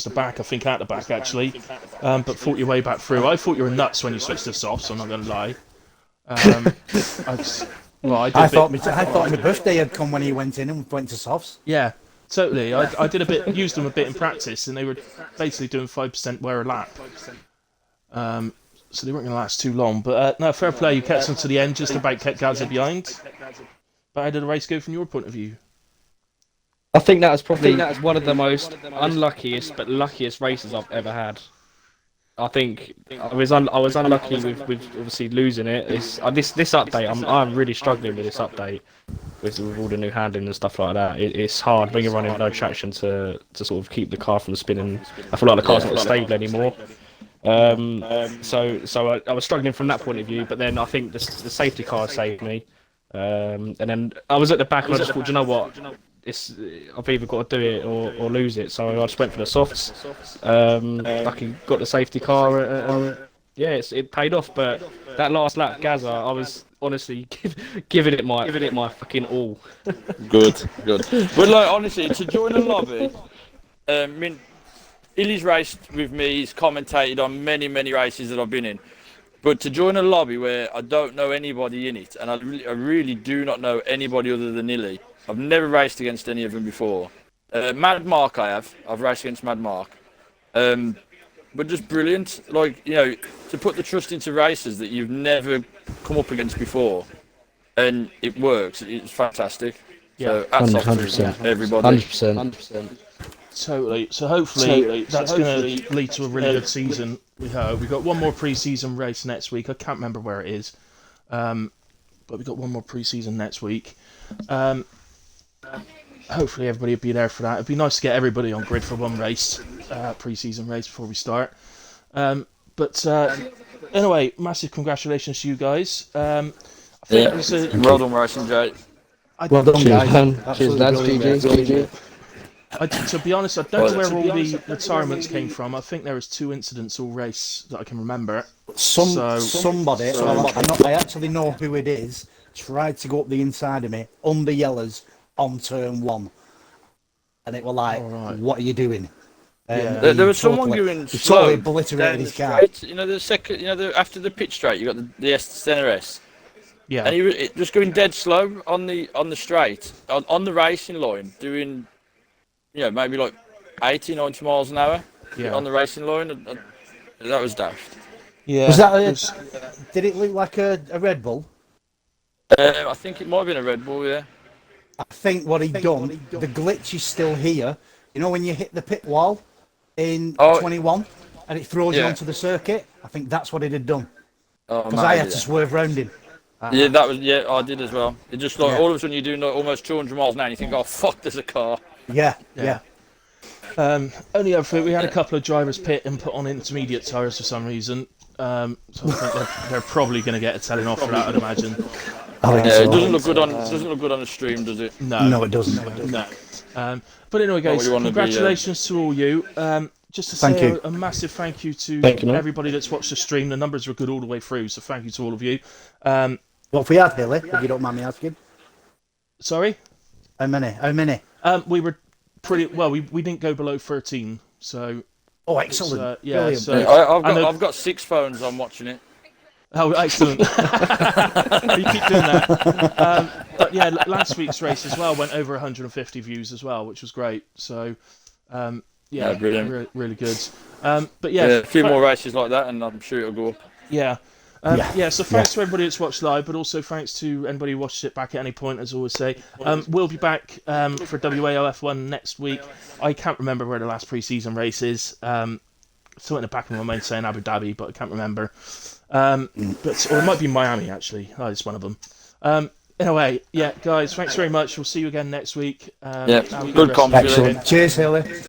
the back, I think at the back actually, but fought your way back through. I thought you were nuts when you switched to softs, I'm not going to lie. I thought my birthday had come when he went in and went to softs. Yeah, totally. I did used them a bit in practice, and they were basically doing 5% wear a lap. So they weren't going to last too long. But no, fair play. You kept them to the end, just about kept Gaza behind. But how did the race go from your point of view? I think that was probably one of the most unluckiest but luckiest races I've ever had. I think I was unlucky with obviously losing it. This update, I'm really struggling with this update with all the new handling and stuff like that. It's hard when you're running no traction to sort of keep the car from spinning. I feel like the car's not stable anymore. So I was struggling from that point of view. But then I think the safety car saved me. And then I was at the back and I just thought, you know what? I've either got to do it or lose it, so I just went for the softs. Lucky got the safety car, and it paid off. But that last lap, Gaza, honestly giving it my fucking all. Good. But like honestly, to join a lobby, I mean, Illy's raced with me. He's commentated on many races that I've been in. But to join a lobby where I don't know anybody in it, and I really do not know anybody other than Illy. I've never raced against any of them before. Mad Mark I've raced against Mad Mark. But just brilliant, like, you know, to put the trust into racers that you've never come up against before, and it works. It's fantastic. So hats off to everybody. 100%. Totally. So hopefully that's going to lead to a really good season. We hope. We've got one more pre-season race next week. I can't remember where it is, but we've got one more pre-season next week. Hopefully everybody will be there for that. It'd be nice to get everybody on grid for one race, pre-season race before we start. But anyway, massive congratulations to you guys. I think Well done, racing, Jay. Well done, guys. Cheers, lads. GG. To be honest, I don't know where all the retirements came from. I think there was 2 incidents all race that I can remember. Somebody, I actually know who it is, tried to go up the inside of me under yellers on turn 1, and it were like, what are you doing? There was someone going slow. Totally obliterated his car. You know, the second, after the pit straight, you got the center S. Yeah. And he was just going dead slow on the straight, on the racing line, doing, you know, maybe like 80, 90 miles an hour on the racing line. That was daft. Yeah. Was that did it look like a Red Bull? I think it might have been a Red Bull, yeah. I think what he'd done, the glitch is still here. You know when you hit the pit wall in 21 and it throws you onto the circuit? I think that's what it had done. Because I had to swerve round him. I did as well. It just like all of a sudden you're doing like almost 200 miles an hour and you think, oh fuck, there's a car. Yeah. Only other thing, we had a couple of drivers pit and put on intermediate tyres for some reason. So I think they're probably going to get a telling off for that, I'd imagine. It doesn't look good on the stream, does it? No, it doesn't. No. But anyway, guys, congratulations to all you. Just to say a massive thank you to everybody that's watched the stream. The numbers were good all the way through, so thank you to all of you. What have we had, Hilly, if you don't mind me asking? Sorry? How many? We were pretty well. We didn't go below 13, so. Oh, excellent! I've got 6 phones. I'm watching it. Oh, excellent! You keep doing that. But yeah, last week's race as well went over 150 views as well, which was great. So, brilliant, really good. But a few more races like that, and I'm sure it'll go up. Yeah. So thanks to everybody that's watched live, but also thanks to anybody who watched it back at any point, as I always say. We'll be back for WAOF1 next week. I can't remember where the last pre-season race is. Still in the back of my mind saying Abu Dhabi, but I can't remember. Or it might be Miami, actually. It's one of them. Anyway, guys, thanks very much. We'll see you again next week. Good conversation. Cheers, Hilly.